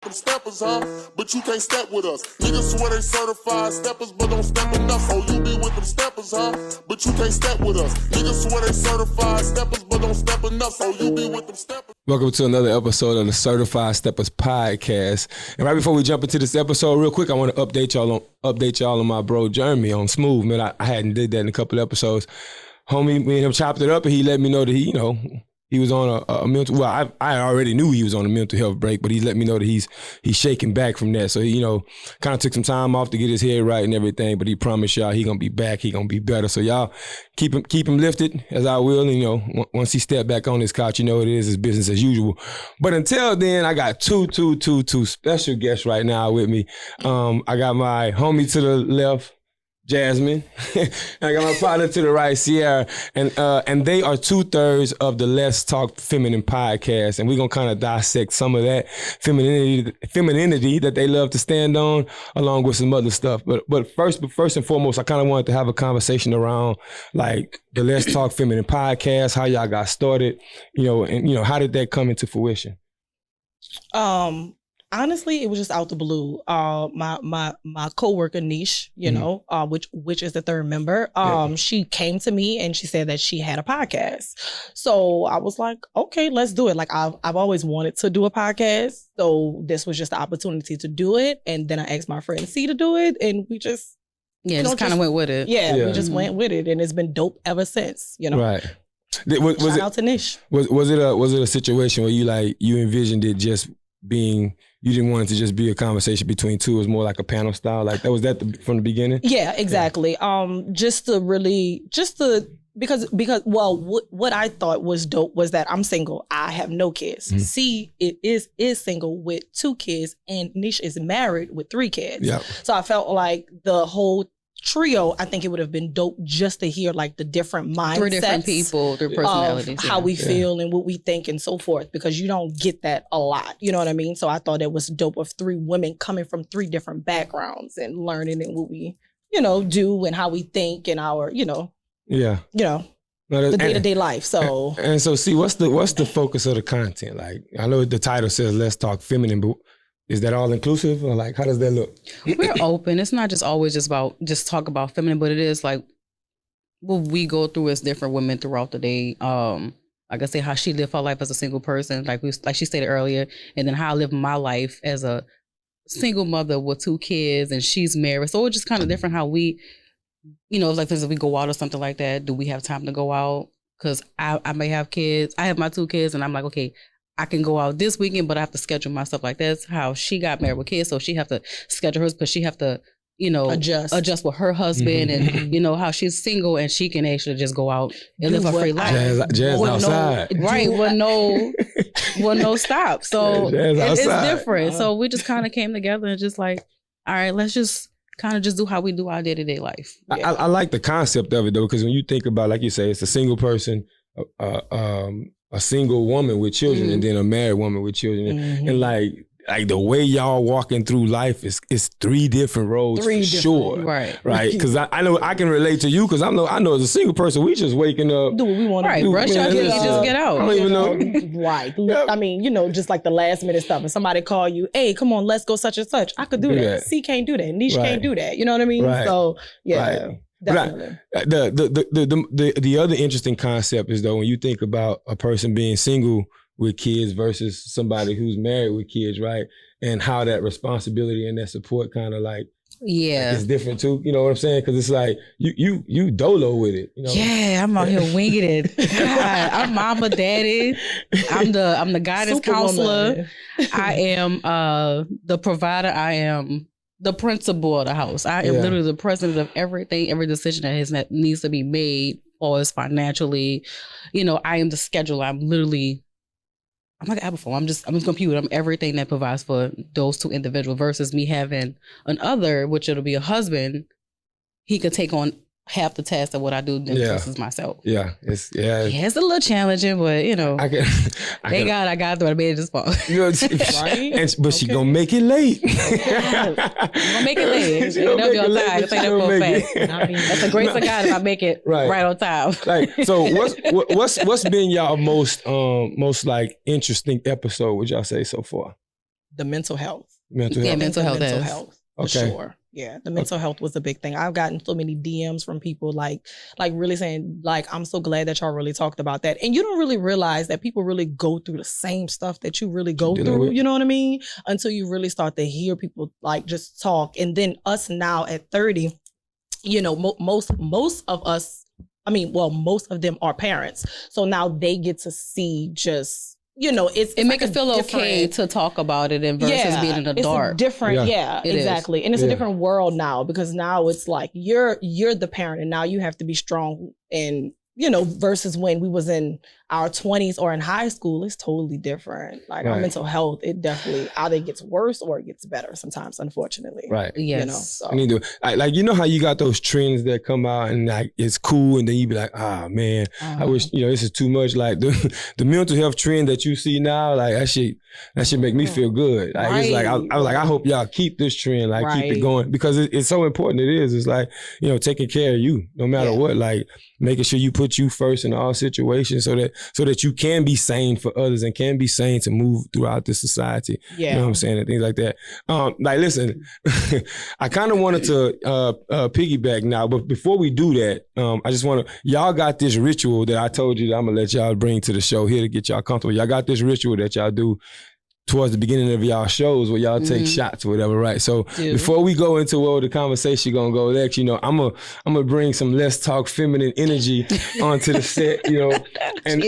them steppers, huh? But you can't step with us. Niggas swear they certified steppers, but don't step enough. Oh, you be with them steppers, huh? But you can't step with us. Niggas swear they certified steppers, but don't step enough. Oh, you be with them steppers. Welcome to another episode of the Certified Steppaz podcast. And right before we jump into this episode, real quick, I want to update y'all on my bro Jeremy on Smooth. Man, I hadn't did that in a couple episodes. Homie, me and him chopped it up, and he let me know that he was on a mental. Well, I already knew he was on a mental health break, but he let me know that he's shaking back from that. So he, kind of took some time off to get his head right and everything. But he promised y'all he gonna be back. He gonna be better. So y'all keep him lifted as I will. And once he step back on his couch, it is business as usual. But until then, I got two special guests right now with me. I got my homie to the left, Jasmine. And I got my partner to the right, Sierra. And they are 2/3 of the Let's Talk Feminine podcast. And we're going to kind of dissect some of that femininity that they love to stand on, along with some other stuff. But first and foremost, I kind of wanted to have a conversation around like the Let's Talk Feminine podcast, how y'all got started, and how did that come into fruition? Honestly, it was just out the blue. My coworker Niche, which is the third member, she came to me and she said that she had a podcast. So I was like, okay, let's do it. Like I've always wanted to do a podcast, so this was just the opportunity to do it. And then I asked my friend C to do it, and we just just kind of went with it. Yeah, we just went with it, and it's been dope ever since. Right. Shout out to Niche. Was it a situation where you envisioned it just being, you didn't want it to just be a conversation between two? It was more like a panel style, like that? Was that from the beginning? Yeah, exactly. Because what I thought was dope was that I'm single. I have no kids. Mm-hmm. C is single with 2 kids, and Niche is married with 3 kids. Yep. So I felt like the whole trio, I think it would have been dope just to hear like the different mindsets, 3 different people, their personalities, how we feel and what we think and so forth, because you don't get that a lot. You know what I mean? So I thought it was dope of 3 women coming from 3 different backgrounds and learning and what we, do and how we think and our, the day-to-day life. So and so, see, what's the focus of the content? Like, I know the title says Let's Talk Feminine, but is that all inclusive, or like how does that look? We're open. It's not just always just talk about feminine, but it is like what we go through as different women throughout the day. Like I say, how she lived her life as a single person, like she stated earlier, and then how I live my life as a single mother with 2 kids, and she's married. So it's just kind of different how we, like if we go out or something like that, do we have time to go out? Because I may have kids. I have my 2 kids, and I'm like, okay, I can go out this weekend, but I have to schedule myself like this. How she got married with kids, so she have to schedule hers because she have to, adjust with her husband, and how she's single and she can actually just go out and live her free life. Jazz outside, right? With no stop. So it's different. So we just kind of came together and just like, all right, let's just kind of just do how we do our day-to-day life. Yeah. I like the concept of it though, because when you think about, like you say, it's a single person, a single woman with children, and then a married woman with children, and like the way y'all walking through life is 3 different roads for sure, right? Because I know I can relate to you, because I know as a single person, we just waking up, do what we want to do, brush our teeth, just get out. I don't even know, right? I mean, just like the last minute stuff, and somebody call you, hey, come on, let's go such and such. I could do that. C can't do that. Niche can't do that. You know what I mean? Right. So yeah. Right. Definitely. The other interesting concept is though, when you think about a person being single with kids versus somebody who's married with kids, right? And how that responsibility and that support kind of like it's different too. You know what I'm saying? Because it's like you dolo with it. Yeah, I'm out here winging it. God, I'm mama, daddy. I'm the guidance counselor. I am the provider. I am the principal of the house. I am literally the president of everything, every decision that needs to be made, or is financially, I am the scheduler. I'm like an Apple phone. I'm just a computer. I'm everything that provides for those 2 individuals, versus me having an other, which it'll be a husband. He could take on half the tasks of what I do versus myself. Yeah, it's a little challenging, but I got through. I made it this far. Right? But she gonna make it late. I'm gonna make it late. It'll be on time. That's the grace of God if I make it right on time. Like, so what's been y'all most like interesting episode, would y'all say, so far? the mental health. Mental Yeah, health. mental health Mental is. health. For Okay. sure. Yeah, the mental health was a big thing. I've gotten so many DMs from people like really saying like, I'm so glad that y'all really talked about that. And you don't really realize that people really go through the same stuff that you really go Dealing through. with. You know what I mean? Until you really start to hear people like just talk. And then us now at 30, you know, most of us, most of them are parents. So now they get to see just, you know, it make it feel okay to talk about it and versus being in the dark. It's a different, Yeah. It exactly. is. And it's a Yeah. different world now because now it's like you're the parent and now you have to be strong and, you know, versus when we was in our 20s or in high school, it's totally different. Like our Right. mental health, it definitely either gets worse or it gets better sometimes, unfortunately. Right. Yes. You know, so. I need to like you know how you got those trends that come out and like it's cool and then you be like, ah man, I wish this is too much. Like the mental health trend that you see now, like that shit make me feel good. Like it's like I was like I hope y'all keep this trend, like keep it going because it's so important. It is. It's like taking care of you no matter what. Like making sure you put you first in all situations so that you can be sane for others and can be sane to move throughout the society. Yeah. You know what I'm saying? And things like that. Like listen, I kind of wanted to piggyback now, but before we do that, I just want to, y'all got this ritual that I told you that I'm gonna let y'all bring to the show here to get y'all comfortable. Y'all got this ritual that y'all do towards the beginning of y'all shows where y'all take shots or whatever, right? So before we go into where the conversation gonna go next, I'm gonna bring some Let's Talk feminine energy onto the set, and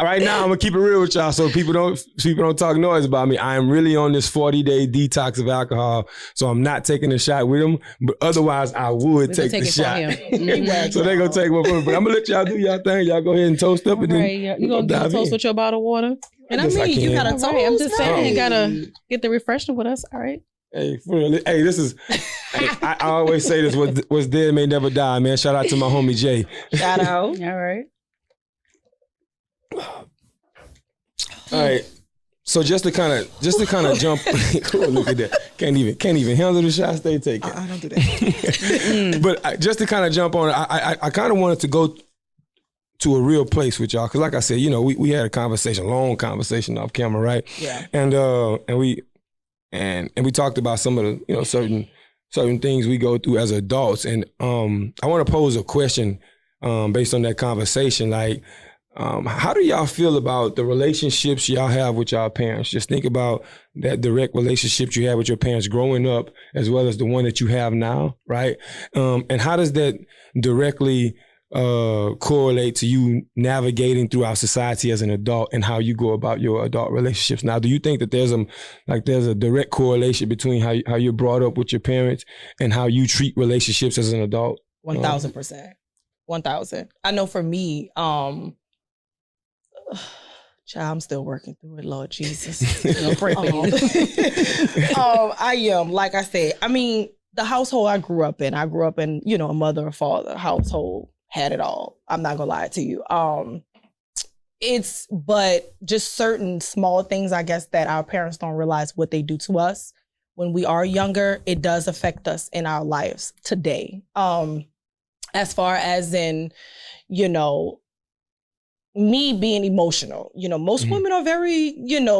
right now I'm gonna keep it real with y'all so people don't talk noise about me. I am really on this 40-day detox of alcohol, so I'm not taking a shot with them, but otherwise I would take the shot. So they gonna take one from me, but I'm gonna let y'all do y'all thing. Y'all go ahead and toast up and then you gonna dive toast in. with your bottle of water? And I mean, you gotta toast. I'm just saying, right? gotta get the refreshment with us. All right. Hey, this is. I always say this: what's dead may never die, man. Shout out to my homie Jay. Shout out. All right. All right. So just to kind of jump. Look at that. Can't even handle the shots they take. I don't do that. But just to kind of jump on it, I kind of wanted to go to a real place with y'all, because like I said, we had a long conversation off camera, right? Yeah. And we talked about some of the certain things we go through as adults, and I want to pose a question based on that conversation, like how do y'all feel about the relationships y'all have with y'all parents? Just think about that direct relationship you had with your parents growing up, as well as the one that you have now, right? And how does that directly correlate to you navigating through our society as an adult and how you go about your adult relationships? Now, do you think that there's a direct correlation between how you're brought up with your parents and how you treat relationships as an adult? 1,000%. 1,000. I know for me, child, I'm still working through it, Lord Jesus. Pray for you. I am, like I said, I mean, the household I grew up in, a mother or father household, had it all. I'm not gonna lie to you. But just certain small things, I guess, that our parents don't realize what they do to us when we are younger, it does affect us in our lives today. As far as in, me being emotional, most women are very,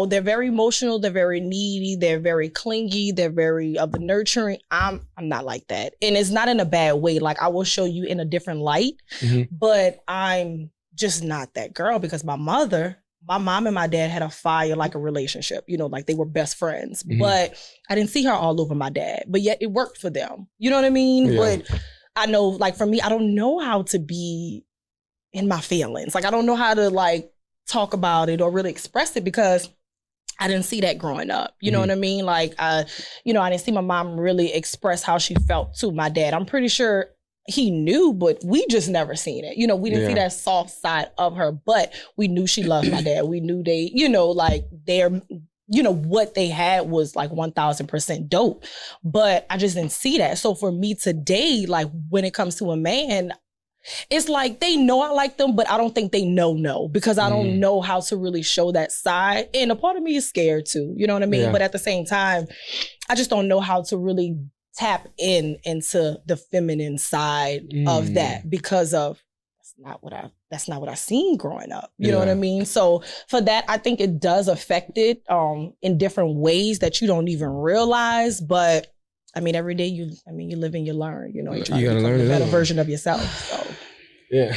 they're very emotional, they're very needy, they're very clingy, they're very nurturing. I'm not like that. And it's not in a bad way. Like, I will show you in a different light, but I'm just not that girl, because my mom and my dad had a fire, like a relationship, like they were best friends, but I didn't see her all over my dad, but yet it worked for them. You know what I mean? Yeah. But I know, like, for me, I don't know how to be in my feelings. Like, I don't know how to talk about it or really express it, because I didn't see that growing up. You know what I mean? Like, I didn't see my mom really express how she felt to my dad. I'm pretty sure he knew, but we just never seen it. We didn't see that soft side of her, but we knew she loved my dad. We knew they, what they had was like 1,000% dope, but I just didn't see that. So for me today, like, when it comes to a man, it's like they know I like them, but I don't think they know, because I don't know how to really show that side. And a part of me is scared too, you know what I mean? Yeah. But at the same time, I just don't know how to really tap into the feminine side of that, because of that's not what I seen growing up. You know what I mean? So for that, I think it does affect it in different ways that you don't even realize. But I mean, every day you live and you learn. You know, you try to become a better version of yourself. So. Yeah.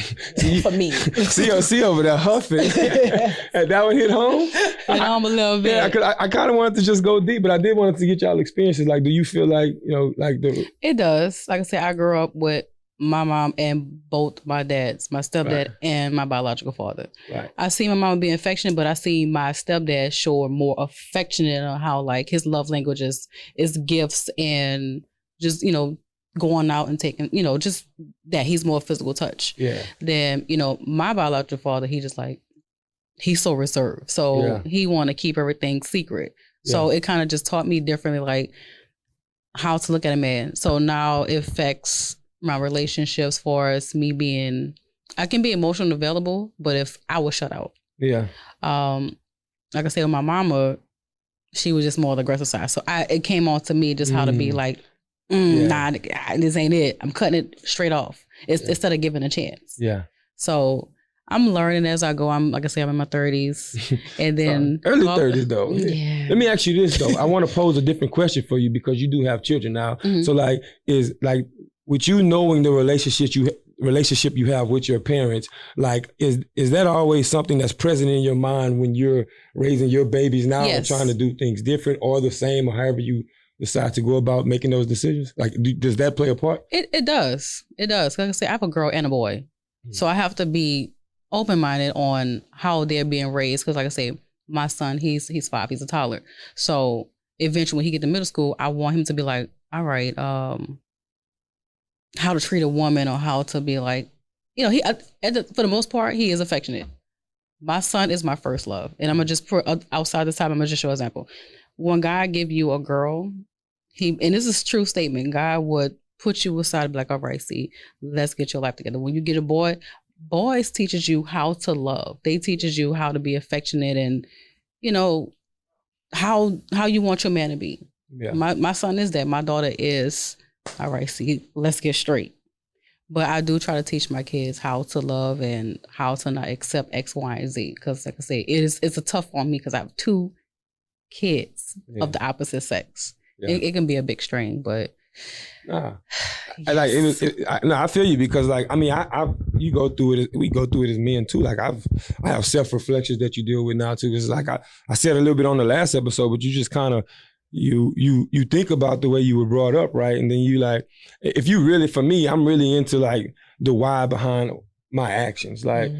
For me. See over there huffing. And that one hit home? I'm a little bit. Yeah, because I kind of wanted to just go deep, but I did want to get y'all experiences. Like, do you feel like, It does. Like I said, I grew up with my mom and both my dads, my stepdad and my biological father. Right. I see my mom being affectionate, but I see my stepdad show more affectionate on how like his love language is gifts and just, going out and taking, just that he's more physical touch. Yeah. Then, my biological father, he's so reserved. So he want to keep everything secret. So it kind of just taught me differently, like how to look at a man. So now it affects my relationships for us, I can be emotionally available, but if I was shut out. Yeah. Like I said, with my mama, she was just more the aggressive side. So it came on to me just how to be like, nah, this ain't it. I'm cutting it straight off. Instead of giving a chance. Yeah. So I'm learning as I go. I'm in my 30s, and then early 30s though. Yeah. Let me ask you this though. I want to pose a different question for you because you do have children now. Mm-hmm. So with you knowing the relationship you have with your parents, like is that always something that's present in your mind when you're raising your babies now and trying to do things different or the same or however you decide to go about making those decisions? Like, does that play a part? It does. It does. Like I say, I have a girl and a boy. Mm-hmm. So I have to be open-minded on how they're being raised. Because like I say, my son, he's 5. He's a toddler. So eventually when he get to middle school, I want him to be like, all right, how to treat a woman or how to be like, for the most part, he is affectionate. My son is my first love. And I'm going to just put outside this time, I'm going to just show an example. When God give you a girl, and this is a true statement, God would put you aside and be like, all right, see, let's get your life together. When you get a boy, boys teaches you how to love. They teaches you how to be affectionate and, how you want your man to be. Yeah. My son is that. My daughter is, all right, see, let's get straight. But I do try to teach my kids how to love and how to not accept X, Y, and Z. Because like I say, it's a tough on me because I have 2 kids of the opposite sex. Yeah. It can be a big strain, but I feel you because you go through it. We go through it as men too. Like I have self-reflections that you deal with now too. It's like I said a little bit on the last episode, but you just kind of you think about the way you were brought up, right? And then you like, if you really, for me, I'm really into like the why behind my actions. Like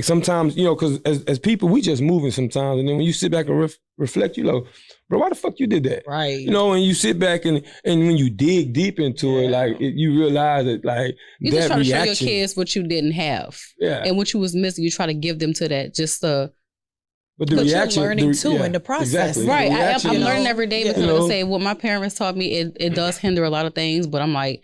sometimes, because as people, we just moving sometimes. And then when you sit back and reflect, bro, why the fuck you did that? Right. And you sit back and when you dig deep into it, you realize that like you that just try to reaction, show your kids what you didn't have. Yeah. And what you was missing, you try to give them to that but the reaction, you're learning too in the process. Exactly. Right. I'm learning every day because like I say, what my parents taught me, it does hinder a lot of things, but I'm like,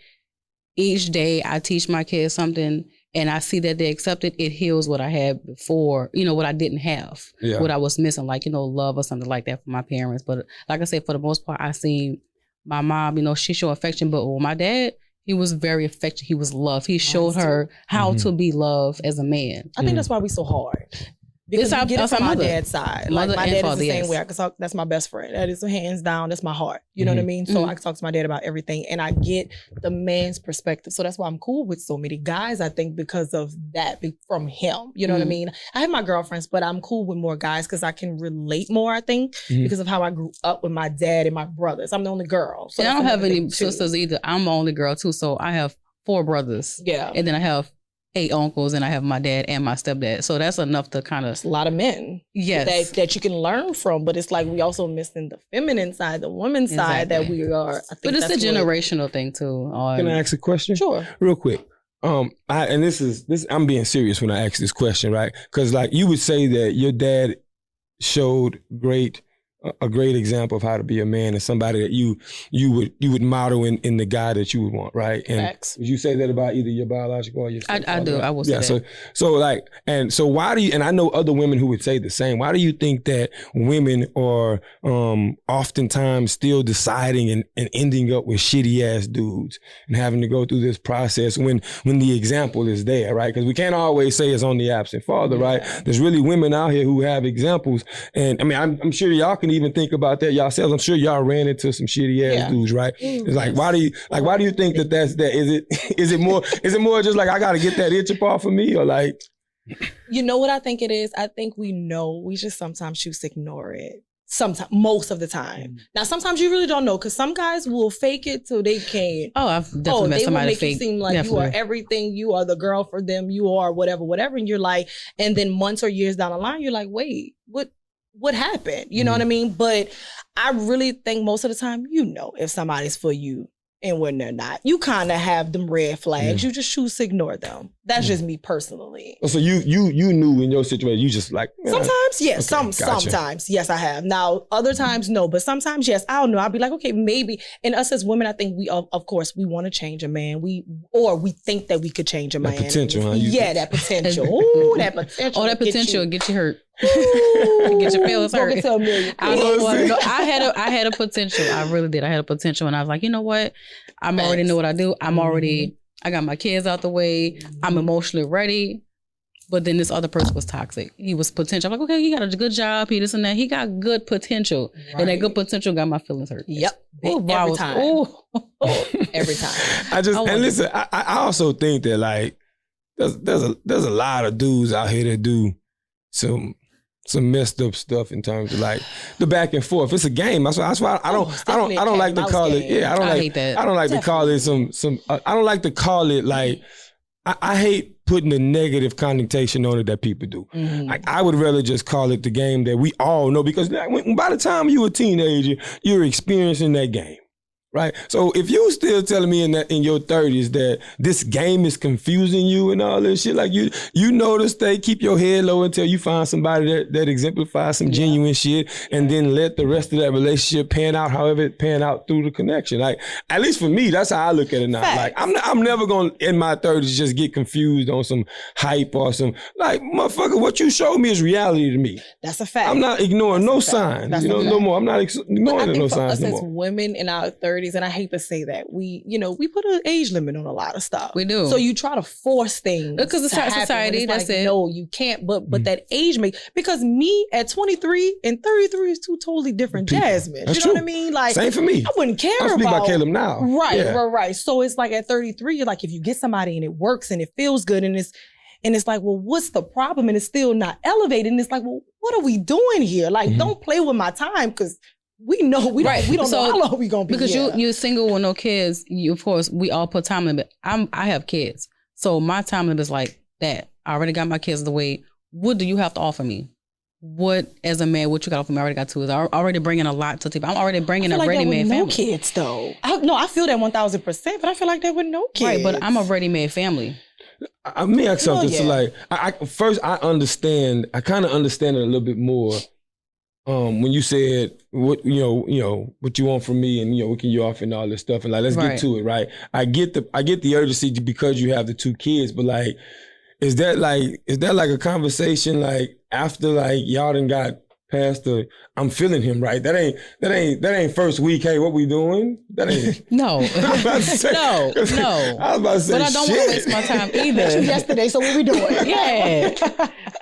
each day I teach my kids something and I see that they accept it, it heals what I had before, what I didn't have, what I was missing, like, love or something like that from my parents. But like I said, for the most part, I seen my mom, she showed affection, but with my dad, he was very affectionate. He was loved. He showed her how to be loved as a man. I think that's why we so hard. Because I get it from my dad's side. Like my dad is the same way. I can talk. That's my best friend. That is hands down. That's my heart. You know what I mean? So I can talk to my dad about everything, and I get the man's perspective. So that's why I'm cool with so many guys. I think because of that from him. You know what I mean? I have my girlfriends, but I'm cool with more guys because I can relate more. I think because of how I grew up with my dad and my brothers. I'm the only girl. So and I don't have any sisters either. I'm the only girl too. So I have 4 brothers. Yeah, and then I have 8 uncles, and I have my dad and my stepdad. So that's enough to kind of... a lot of men. Yes. That you can learn from, but it's like we also missing the feminine side, the woman's side that we are... I think but it's a generational thing too. Can I ask a question? Sure. Real quick. I'm being serious when I ask this question, right? Because like you would say that your dad showed great a great example of how to be a man and somebody that you would model in the guy that you would want, right? And Facts. would you say that about either your biological or your stepfather? I do. I will say that. So why do you, and I know other women who would say the same, why do you think that women are oftentimes still deciding and ending up with shitty ass dudes and having to go through this process when the example is there, right? Because we can't always say it's on the absent father, right? There's really women out here who have examples. And I mean, I'm sure y'all can even think about that yourselves. I'm sure y'all ran into some shitty ass dudes, right? It's like, why do you think that's that? Is it more just like, I got to get that itch up off of me, or like? You know what I think it is? I think we just sometimes choose to ignore it. Sometimes, most of the time. Now, sometimes you really don't know, because some guys will fake it till they can't. Oh, I've definitely met somebody fake. They will make it seem like you are everything. You are the girl for them. You are whatever. And you're like, and then months or years down the line, you're like, wait, what happened? You know what I mean? But I really think most of the time, if somebody's for you and when they're not. You kind of have them red flags. You just choose to ignore them. That's just me personally. So you knew in your situation, you just like... Sometimes, yes. Okay, gotcha. Sometimes, yes, I have. Now, other times, no. But sometimes, yes, I don't know. I'll be like, okay, maybe. And us as women, I think we, of course, we want to change a man. We think that we could change a man. That potential, huh? That potential. Ooh, that potential. Oh, that potential will get you hurt. Get your feelings hurt. Get to $1 million. I had a potential. I really did. I had a potential, and I was like, you know what? I already know what I do. I got my kids out the way. I'm emotionally ready. But then this other person was toxic. He was potential. I'm like, okay, he got a good job. He this and that. He got good potential, and that good potential got my feelings hurt. Yep. Every time. Every time. Listen. I also think that like there's a lot of dudes out here that do some messed up stuff in terms of like the back and forth. It's a game. That's why I don't like to call it. Yeah, I hate that. I don't like to call it some. I don't like to call it like. I hate putting the negative connotation on it that people do. Like, I would rather just call it the game that we all know, because by the time you were a teenager, you're experiencing that game. Right? So if you still telling me in your 30s that this game is confusing you and all this shit, like you know to stay, keep your head low until you find somebody that exemplifies some genuine shit, and then let the rest of that relationship pan out however it pan out through the connection. Like, at least for me, that's how I look at it now. Fact. Like, I'm never gonna in my 30s just get confused on some hype or some, like, motherfucker, what you showed me is reality to me. That's a fact. I'm not ignoring no signs. No more. I'm not ignoring no signs no more. As women in our 30s, and I hate to say that, we put an age limit on a lot of stuff. We do. So you try to force things because it's our society. That's it. No, you can't. But that age because me at 23 and 33 is two totally different Jasmine. You know what I mean? Like, same for me. I wouldn't care about. I speak about Caleb now. Right. So it's like at 33, you're like, if you get somebody and it works and it feels good and it's like, well, what's the problem? And it's still not elevated. And it's like, well, what are we doing here? Like, don't play with my time, because we know we don't know how long we gonna be. Because you're single with no kids. Of course, we all put time limit. I have kids, so my time limit is like that. I already got my kids the way. What do you have to offer me? What, as a man, what you got to offer me? I already got two. I'm already bringing a lot to the table. I'm already bringing a ready-made family. No kids though. I feel that 1000%, but I feel like that with no kids. Right, but I'm a ready-made family. Let me ask something. So like, I understand. I kind of understand it a little bit more. When you said what what you want from me, and what can you offer and all this stuff, and like, let's get to it, right? I get the urgency because you have the two kids, but like, is that like a conversation like after like y'all done got past the I'm feeling him, right? That ain't first week. Hey, what we doing? That ain't no. I was about to say, no. I was about to say, but I don't want to waste my time either. Yesterday, so what we doing? Yeah.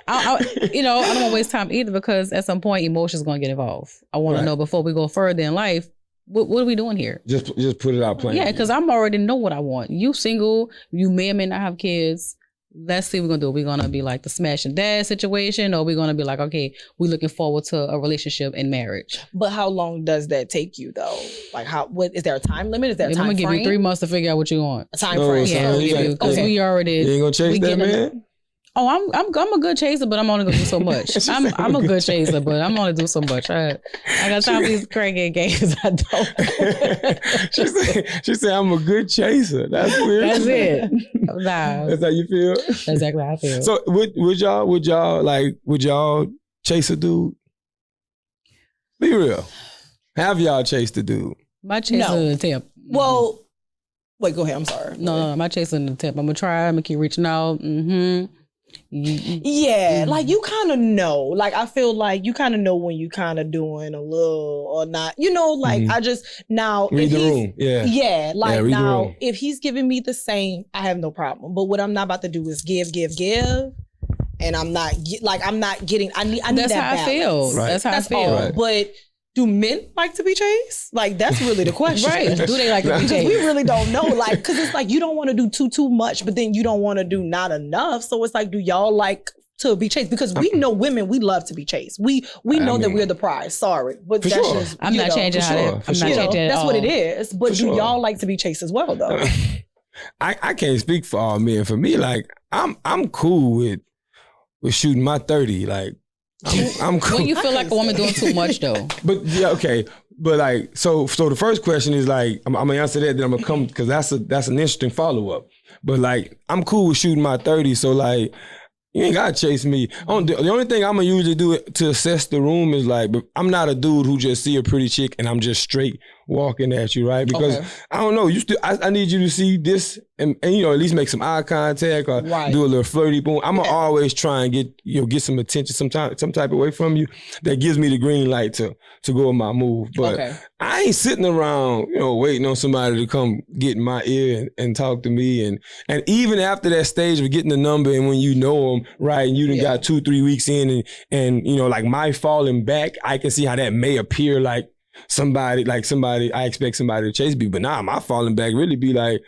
I don't want to waste time either, because at some point emotions going to get involved. I want to know before we go further in life, what are we doing here? Just put it out plain. Yeah, because I'm already know what I want. You single, you may or may not have kids. Let's see what we're going to do. We're going to be like the smash and dad situation, or we're going to be like, okay, we're looking forward to a relationship and marriage. But how long does that take you though? Like, what is there a time limit? Is there a time frame? I'm going to give you 3 months to figure out what you want. A time frame? Yeah, because we already... You ain't going to chase that man? Oh, I'm a good chaser, but I'm only gonna do so much. I'm a good chaser, but I'm only do so much. I got time for these crackhead games. I don't. She said I'm a good chaser. That's weird. That's it. Nah. That's how you feel. That's exactly how I feel. So would y'all chase a dude? Be real. Have y'all chased the dude? My chasing No. an attempt. Well, wait, go ahead. I'm sorry. No, my chasing an attempt. I'm gonna try. I'm gonna keep reaching out. Mm-hmm. Yeah, like you kind of know. Like I feel like you kind of know when you kind of doing a little or not. You know, like I just now Read if the he's room. Yeah. yeah, like read the now room. if he's giving me the same, I have no problem. But what I'm not about to do is give, and I'm not getting. I need That's that how balance. I feel. Right. That's how That's I feel. all. Right. But do men like to be chased? Like that's really the question. Right. Do they like to be Because chased? we really don't know. Like, because it's like you don't want to do too much, but then you don't want to do not enough. So it's like, do y'all like to be chased? Because we know women, we love to be chased. We know that we're the prize. Sorry, but For that's sure. just I'm not changing how sure, that. for I'm sure. not changing at that's all. what it is. But For do sure. y'all like to be chased as well, though? I can't speak for all men. For me, like I'm cool with shooting my 30. Like I'm cool. When you feel like a woman doing too much, though. But yeah, okay. But like, so the first question is like, I'm gonna answer that, then I'm gonna come, because that's an interesting follow up. But like, I'm cool with shooting my 30. So like, you ain't gotta chase me. The only thing I'm gonna usually do to assess the room is like, but I'm not a dude who just see a pretty chick and I'm just straight walking at you, right? Because I don't know, I need you to see this and you know, at least make some eye contact or do a little flirty boom. I'm gonna always try and get some attention some type of way from you that gives me the green light to go with my move. But I ain't sitting around, you know, waiting on somebody to come get in my ear and talk to me. And even after that stage of getting the number and when you know them, right, and you done got 2-3 weeks in and you know, like my falling back, I can see how that may appear like somebody, I expect somebody to chase me, but nah, my falling back really be like,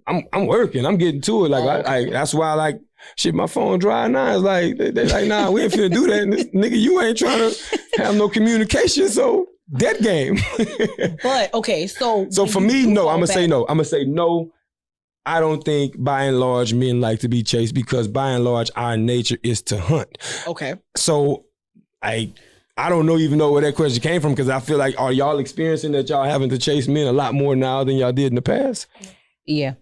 I'm working, I'm getting to it. Like, that's why I like, shit, my phone dry now. It's like, they like, nah, we ain't finna do that. And this, nigga, you ain't trying to have no communication, so that game. But, okay, so for me, no, I'm gonna say no. I'm gonna say no. I don't think by and large men like to be chased because by and large our nature is to hunt. Okay. So I don't even know where that question came from because I feel like, are y'all experiencing that y'all having to chase men a lot more now than y'all did in the past? Yeah.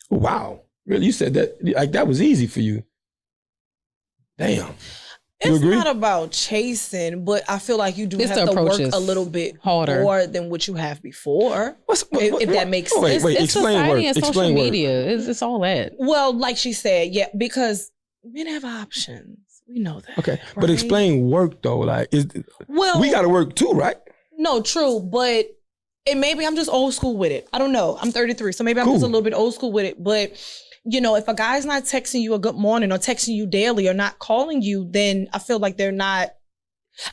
Wow. Really? You said that, like that was easy for you. Damn. You It's agree? not about chasing, but I feel like you do It's have the to work approaches a little bit harder. more than what you have before. If that makes oh, sense. Wait, It's explain society work. and social Explain work. media. It's all that. Well, like she said, yeah, because men have options. We know that. Okay, but right? explain work though. Like, Well, we got to work too, right? no, true, but maybe I'm just old school with it. I don't know. I'm 33, so maybe I'm Cool. just a little bit old school with it. But you know, if a guy's not texting you a good morning or texting you daily or not calling you, then I feel like they're not.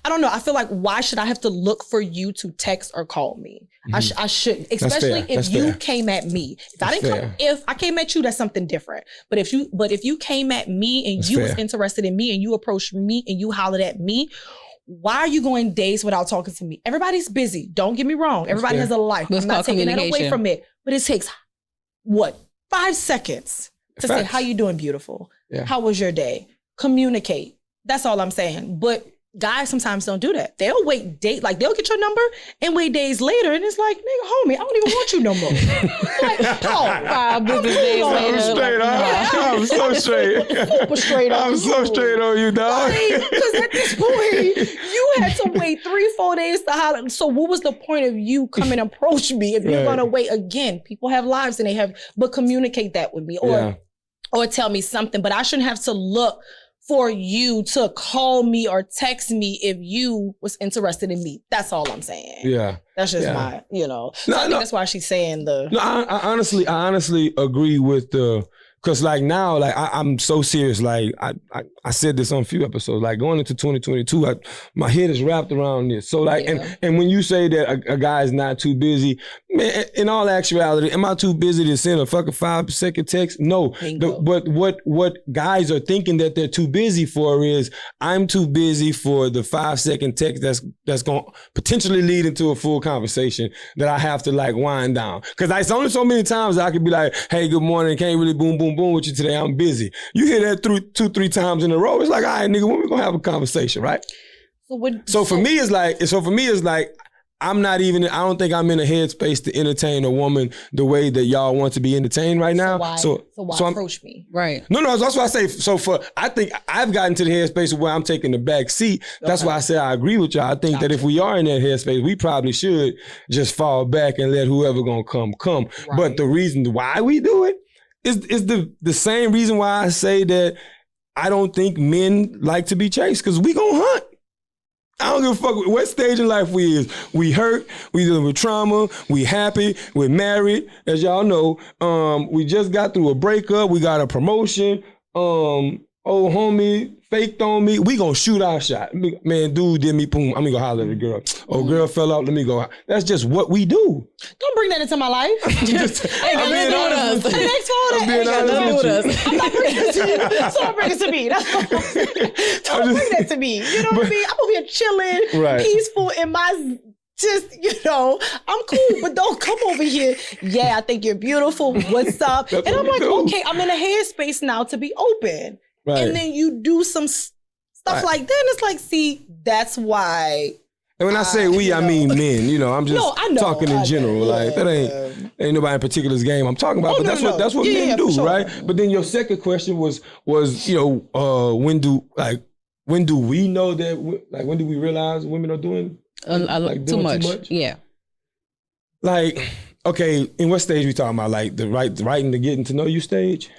I don't know. I feel like why should I have to look for you to text or call me? I shouldn't, especially if you came at me. If I came at you, that's something different. But if you came at me and you was interested in me and you approached me and you hollered at me, why are you going days without talking to me? Everybody's busy. Don't get me wrong. Everybody has a life. I'm not taking that away from it. But it takes 5 seconds to say, how you doing, beautiful? Yeah. How was your day? Communicate. That's all I'm saying. But guys sometimes don't do that. They'll wait they'll get your number and wait days later and it's like, nigga, homie, I don't even want you no more. Like, 5 business days later. I'm so straight. Super straight on I'm you. so straight on you, dog. Because at this point, you had to wait 3-4 days to holler. So what was the point of you coming and approach me if you're gonna wait again? People have lives and but communicate that with me or tell me something. But I shouldn't have to look for you to call me or text me if you was interested in me. That's all I'm saying. Yeah. That's just my, So I think that's why she's saying No, I honestly agree with because like now, like I'm so serious. Like I said this on a few episodes. Like going into 2022, my head is wrapped around this. So like, and when you say that a guy is not too busy, man, in all actuality, am I too busy to send a fucking 5-second text? No. But what guys are thinking that they're too busy for is I'm too busy for the 5-second text that's going to potentially lead into a full conversation that I have to like wind down. Because it's only so many times I could be like, hey, good morning, can't really boom, boom, boom with you today, I'm busy. You hear that 2-3 times in a row, it's like, all right, nigga, when we gonna have a conversation, right? So for me, it's like, I don't think I'm in a headspace to entertain a woman the way that y'all want to be entertained right now. So why approach me? Right. No, that's why I say, I think I've gotten to the headspace where I'm taking the back seat. That's why I say I agree with y'all. I think that if we are in that headspace, we probably should just fall back and let whoever gonna come. Right. But the reason why we do it is the same reason why I say that I don't think men like to be chased, because we gonna hunt. I don't give a fuck what stage in life we is. We hurt, we dealing with trauma, we happy, we're married, as y'all know. We just got through a breakup, we got a promotion, old homie faked on me, we gonna shoot our shot. Man, dude did me, boom, I'm gonna go holler at the girl. Oh, girl fell out, let me go. That's just what we do. Don't bring that into my life. Ain't got nothing to do with us. Ain't got nothing to do with us. I'm not bringing it to you, so don't bring it to me. Don't bring that to me. You know what I mean? I'm over here chilling, peaceful in my... I'm cool, but don't come over here. Yeah, I think you're beautiful. What's up? And I'm like, okay, I'm in a headspace now to be open. Right. And then you do some stuff like that, and it's like, see, that's why. And when I say we, I mean men. I'm just talking in general. Like that ain't nobody in particular's game I'm talking about. But that's what men do, sure. Right? But then your second question was when do we know that? Like, when do we realize women are doing? Too much. Yeah. Like, okay, in what stage we talking about? Like the writing to getting to know you stage?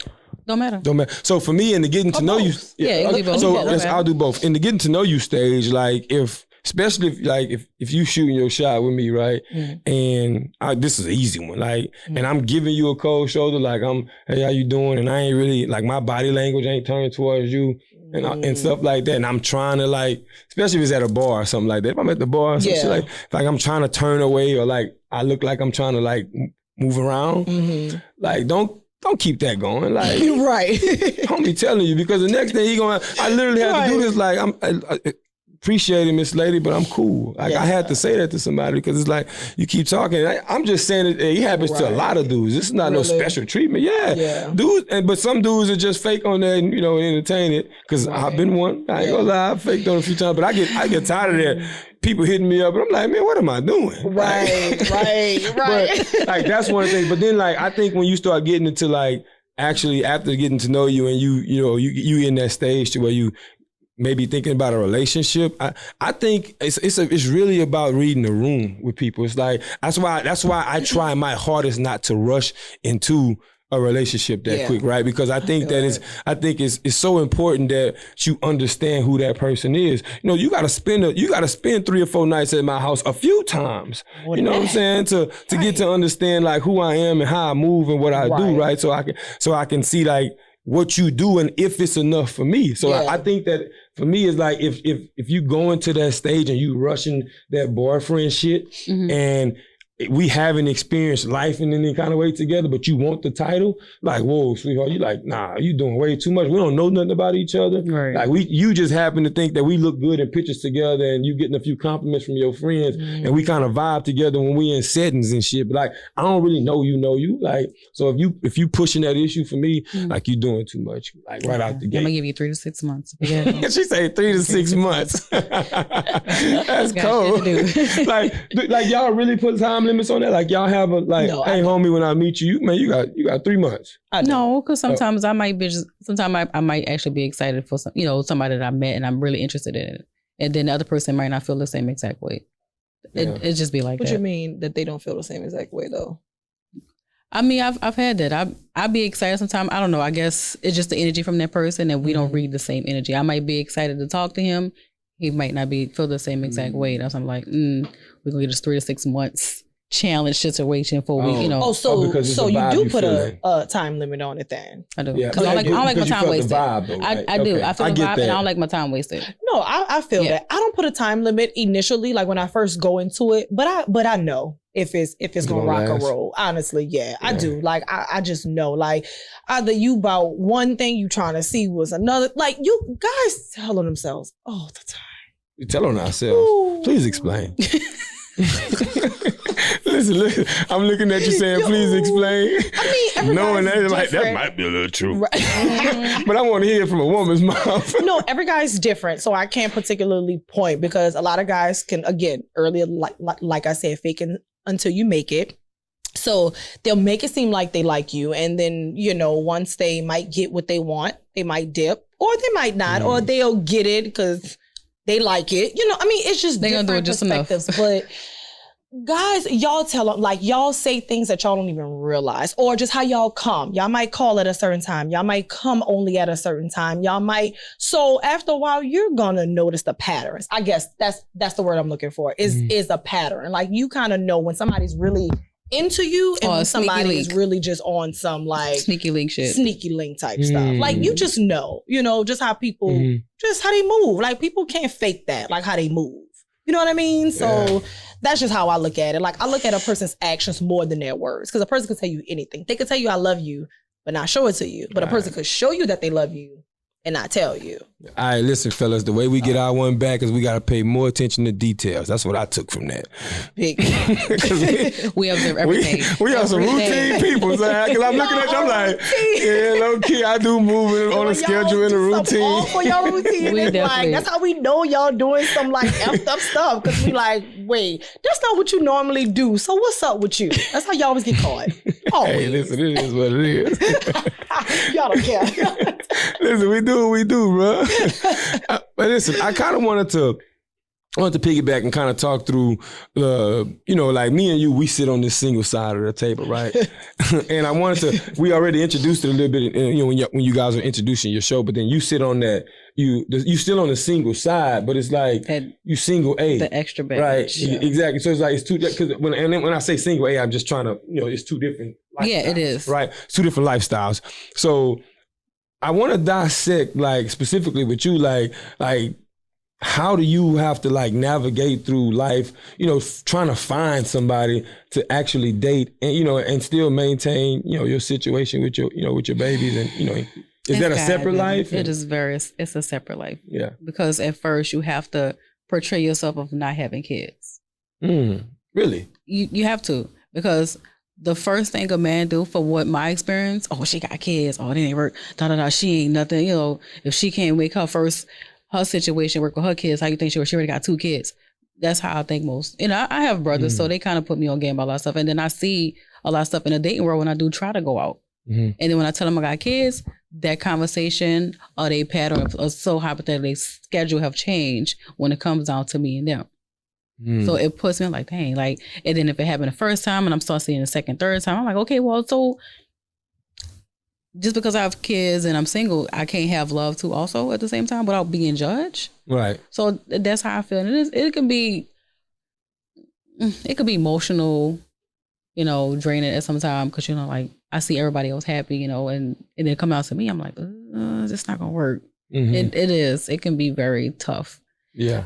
Don't matter. So for me, in the getting to know you, I'll do both. In the getting to know you stage, like especially if you shooting your shot with me, right? Mm. And this is an easy one, like, and I'm giving you a cold shoulder, like hey, how you doing? And I ain't really, like, my body language ain't turned towards you. And stuff like that. And I'm trying to, like, especially if it's at a bar or something like that. If I'm at the bar or some shit, like I'm trying to turn away, or like I look like I'm trying to, like, move around. Like, don't keep that going. Like, right. Don't be telling you, because the next thing I literally have to do this. Like, I appreciate it, Miss Lady, but I'm cool. Like, I had to say that to somebody, because it's like, you keep talking. I'm just saying it happens to a lot of dudes. This is not no special treatment. Yeah. Dudes, but some dudes are just fake on that and, entertain it. Because I've been one. I ain't gonna lie, I've faked on it a few times, but I get tired of that. People hitting me up, and I'm like, man, what am I doing? Right. But, like, that's one of the things. But then, like, I think when you start getting into, like, actually after getting to know you, and you in that stage to where you maybe thinking about a relationship, I think it's really about reading the room with people. It's like, that's why I try my hardest not to rush into a relationship that quick, right? Because I think it's so important that you understand who that person is. You gotta spend 3 or 4 nights at my house a few times. You know what I'm saying? To get to understand, like, who I am and how I move and what I do, right? So I can see, like, what you do and if it's enough for me. So I think that for me, it's like, if you go into that stage and you rushing that boyfriend shit, and we haven't experienced life in any kind of way together, but you want the title, like, whoa, sweetheart, you like, nah, you doing way too much. We don't know nothing about each other. Right. Like, you just happen to think that we look good in pictures together, and you getting a few compliments from your friends, and we kind of vibe together when we in settings and shit. But, like, I don't really know you. Like, so if you pushing that issue for me, like, you doing too much, like, right out the gate. I'm gonna give you 3 to 6 months. She say 3 to 6 months. That's cold. like y'all really put time limits on that? Like, y'all have a, like, hey, homie, when I meet you, man, you got 3 months. No, because sometimes I might be I might actually be excited for somebody that I met and I'm really interested in it, and then the other person might not feel the same exact way. It just be like that. What you mean that they don't feel the same exact way though? I mean, I've had that. I'd be excited sometimes. I don't know. I guess it's just the energy from that person, and we don't read the same energy. I might be excited to talk to him. He might not feel the same exact way. That's I'm like, we're gonna get this 3 to 6 months challenge situation for we, so you do put a time limit on it then? I do. Because I don't like my time wasted. I do. I feel the vibe, and I don't like my time wasted. No, I feel that. I don't put a time limit initially, like when I first go into it, but I know if it's gonna rock and roll. Honestly, I do. Like, I just know, like, either you about one thing you trying to see was another. Like, you guys tell on themselves all the time. We tell on ourselves. Ooh. Please explain. Listen, I'm looking at you saying, please explain. I mean, knowing that, everybody's like, that different. might be a little true. Right. But I want to hear it from a woman's mouth. No, every guy's different, so I can't particularly point because a lot of guys can, again, earlier, like I said, fake it until you make it. So they'll make it seem like they like you, and then, you know, once they might get what they want, they might dip, or they might not, or they'll get it because they like it. You know, I mean, it's just They're gonna do it different just perspectives. But guys, y'all tell them, like, y'all say things that y'all don't even realize, or just how y'all come. Y'all might call at a certain time. Y'all might come only at a certain time. Y'all might. So after a while, you're gonna notice the patterns. I guess that's the word I'm looking for. Is a pattern. Like, you kind of know when somebody's really into you and when somebody is really just on some like sneaky link shit, sneaky link type stuff. Like, you just know, you know, just how people, just how they move. Like, people can't fake that, like how they move. You know what I mean? So that's just how I look at it. Like, I look at a person's actions more than their words, because a person can tell you anything. They could tell you I love you, but not show it to you. But a person could show you that they love you and not tell you. All right, listen, fellas, the way we get our one back is we got to pay more attention to details. That's what I took from that. Big. We observe everything. We are some routine people. Because I'm looking at you, I'm like, yeah, low key, I do move on a schedule and a routine. All for your routine. We It's definitely- like, that's how we know y'all doing some like effed up stuff. Because we like, wait, that's not what you normally do. So what's up with you? That's how you always get caught. Always. Hey, listen, it is what it is. Y'all don't care. Listen, we do what we do, bro. But listen, I kind of wanted to piggyback and kind of talk through, you know, like me and you, we sit on this single side of the table, right? And I wanted to, we already introduced it a little bit, you know, when you guys are introducing your show, but then you sit on that, you still on the single side, but it's like you single A. The extra baggage. Right, Yeah. exactly. So it's like, it's two, because when I say single A, I'm just trying to, you know, it's two different lifestyles. Yeah, it is. Right, it's two different lifestyles. So I want to dissect, like, specifically with you, like how do you have to like navigate through life, you know, trying to find somebody to actually date and, you know, and still maintain, you know, your situation with your, you know, with your babies, and, you know, is that a separate life? It is it's a separate life. Yeah. Because at first you have to portray yourself of not having kids. Really? You have to, because the first thing a man do, for what my experience, oh, she got kids, oh, they ain't work, she ain't nothing, you know, if she can't make her situation work with her kids, how you think she already got 2 kids? That's how I think most. You know, I have brothers, so they kind of put me on game about a lot of stuff. And then I see a lot of stuff in the dating world when I do try to go out. And then when I tell them I got kids, that conversation or they pattern or so hypothetically schedule have changed when it comes down to me and them. So it puts me like, dang, like, and then if it happened the first time and I'm starting seeing the second, third time, I'm like, okay, well, so just because I have kids and I'm single, I can't have love too also at the same time without being judged. Right. So that's how I feel. And it can be emotional, you know, draining at some time, because, you know, like, I see everybody else happy, you know, and then come out to me, I'm like, it's not gonna work. It can be very tough. Yeah.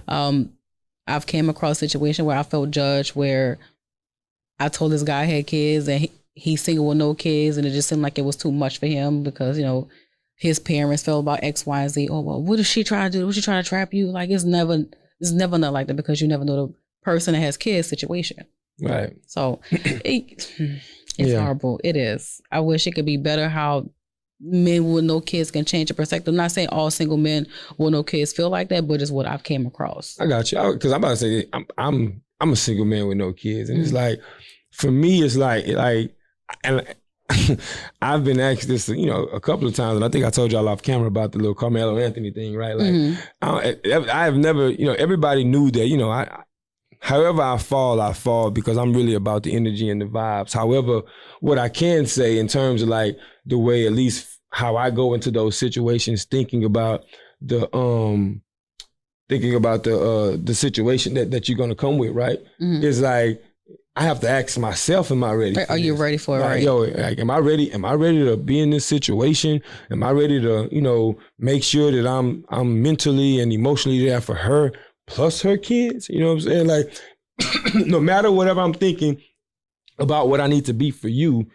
I've came across a situation where I felt judged, where I told this guy I had kids and he's single with no kids, and it just seemed like it was too much for him because, you know, his parents felt about X, Y, and Z. Oh, well, what is she trying to do? Was she trying to trap you? Like, it's never not like that, because you never know the person that has kids situation. Right. So it's horrible. It is. I wish it could be better how men with no kids can change your perspective. I'm not saying all single men with no kids feel like that, but it's what I've came across. I got you. Because I'm about to say, I'm a single man with no kids, and it's like, for me, it's like, and I've been asked this, you know, a couple of times, and I think I told y'all off camera about the little Carmelo Anthony thing, right? Like, I have never, you know, everybody knew that, you know, however I fall because I'm really about the energy and the vibes. However, what I can say in terms of like the way, at least how I go into those situations, thinking about the situation that you're gonna come with, right? Is like, I have to ask myself, am I ready? Are you ready for it? Like, right? Yo, like, am I ready? Am I ready to be in this situation? Am I ready to, you know, make sure that I'm mentally and emotionally there for her plus her kids? You know what I'm saying? Like, no matter whatever I'm thinking about what I need to be for you,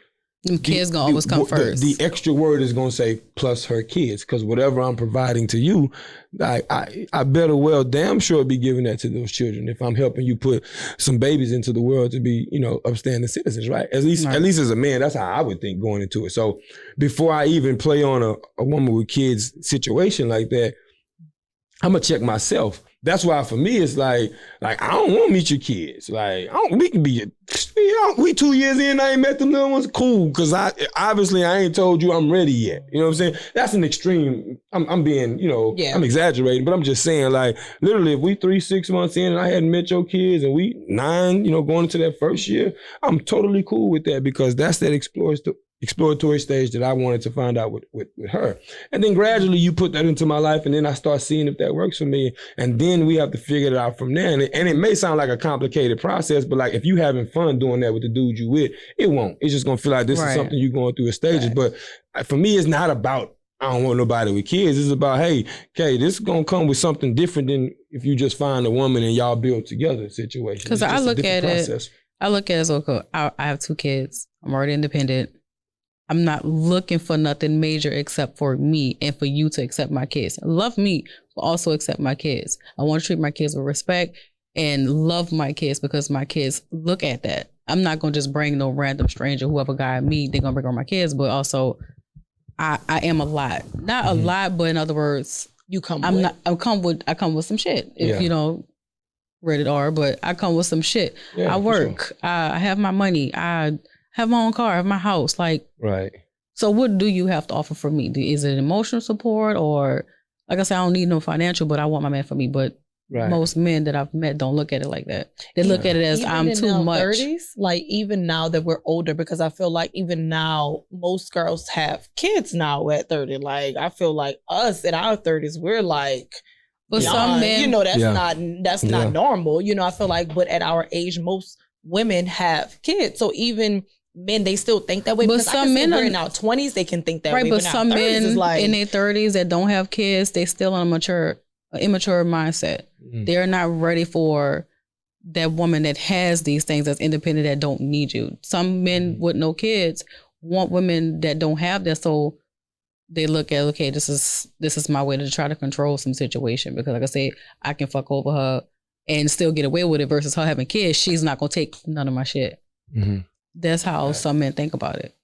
Them kids gonna always come first. The extra word is gonna say plus her kids, because whatever I'm providing to you, I better well damn sure be giving that to those children if I'm helping you put some babies into the world to be, upstanding citizens, right? At least as a man, that's how I would think going into it. So before I even play on a woman with kids situation like that, I'm gonna check myself. That's why for me it's like I don't want to meet your kids. We can be, we 2 years in, I ain't met them little ones. Cool, because I ain't told you I'm ready yet. You know what I'm saying? That's an extreme. I'm being, I'm exaggerating, but I'm just saying, literally, if we 3-6 months in and I hadn't met your kids and we 9, going into that first year, I'm totally cool with that, because that's that exploratory stage that I wanted to find out with her. And then gradually you put that into my life, and then I start seeing if that works for me. And then we have to figure it out from there. And it may sound like a complicated process, but if you having fun doing that with the dude you with, it won't. It's just gonna feel like this is something you're going through in stages. Right. But for me, it's not about, I don't want nobody with kids. It's about, hey, okay, this is gonna come with something different than if you just find a woman and y'all build together situation. Because I look at it as, okay, I have 2 kids. I'm already independent. I'm not looking for nothing major except for me and for you to accept my kids. Love me, but also accept my kids. I want to treat my kids with respect and love my kids, because my kids look at that. I'm not going to just bring no random stranger, whoever guy I meet, they're going to bring on my kids, but also I am a lot. Not a lot, but in other words, I come with some shit. If rated R, but I come with some shit. Yeah, I work. Sure. I have my money. I have my own car, I have my house. Right. So what do you have to offer for me? Is it emotional support, or, like I said, I don't need no financial, but I want my man for me. But most men that I've met don't look at it like that. They look at it as even I'm too much. 30s, even now that we're older, because I feel like even now most girls have kids now at 30. I feel like us in our 30s, we're but some men, that's not normal. I feel like, but at our age, most women have kids. So even men, they still think that way. But some men are in our 20s, they can think that way. Right, but some men in their 30s that don't have kids, they still on a immature mindset. They're not ready for that woman that has these things, that's independent, that don't need you. Some men with no kids want women that don't have that, so they look at, okay, this is my way to try to control some situation, because like I say, I can fuck over her and still get away with it, versus her having kids. She's not gonna take none of my shit. Mm-hmm. That's how some men think about it.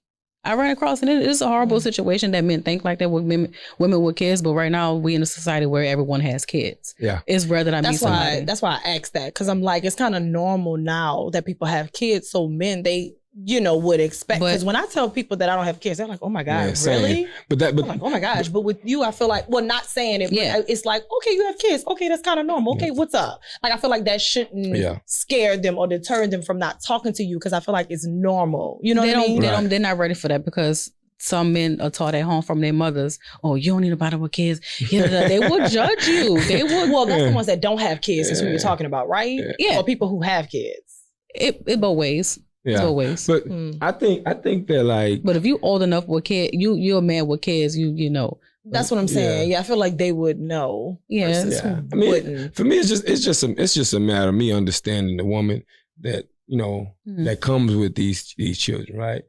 I ran across, and it is a horrible situation that men think like that with women with kids. But right now, we in a society where everyone has kids. Yeah, it's rare that I meet somebody. That's why I asked that, because I'm like, it's kind of normal now that people have kids. So men, they would expect, because when I tell people that I don't have kids, they're like, oh my God, really? But I'm like, oh my gosh. But with you, I feel like, well, not saying it, but it's like, okay, you have kids. Okay, that's kind of normal. Okay, what's up? I feel like that shouldn't scare them or deter them from not talking to you, because I feel like it's normal. You know what I mean? They're not ready for that, because some men are taught at home from their mothers, oh, you don't need nobody with kids. They would judge you. They would. Well, that's the ones that don't have kids is who you're talking about, right? Yeah. Or people who have kids. It both ways. Yeah, always. But I think that But if you old enough with kids, you're a man with kids, you know. That's what I'm saying. Yeah, I feel like they would know. Yeah. I mean, for me, it's just a matter of me understanding the woman that that comes with these children, right?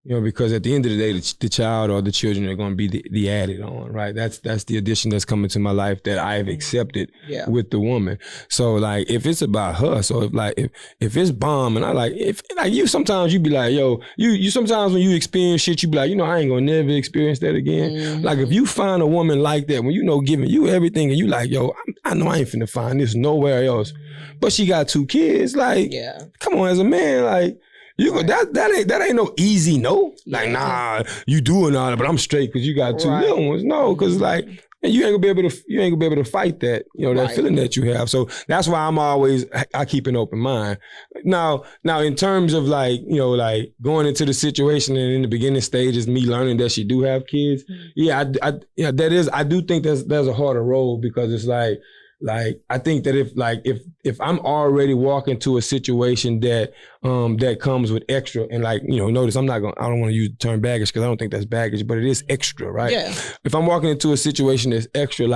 Because at the end of the day, the child or the children are going to be the added on, right? That's the addition that's coming to my life that I've accepted with the woman. So if it's about her, so if it's bomb, and if you sometimes you be like, yo, you sometimes when you experience shit, you be like, I ain't gonna never experience that again. Mm-hmm. If you find a woman like that, when giving you everything, and you like, yo, I know I ain't finna find this nowhere else, but she got 2 kids, come on, as a man, you go, that ain't no easy no. Nah, you doing all that, but I'm straight because you got 2 little ones. No, because you ain't gonna be able to fight that, that feeling that you have. So that's why I keep an open mind. Now in terms of going into the situation and in the beginning stages, me learning that she do have kids. I do think there's a harder role, because it's I think that if I'm already walking to a situation that that comes with extra, and notice I don't want to use the term baggage, because I don't think that's baggage, but it is extra, right? Yeah. If I'm walking into a situation that's extra,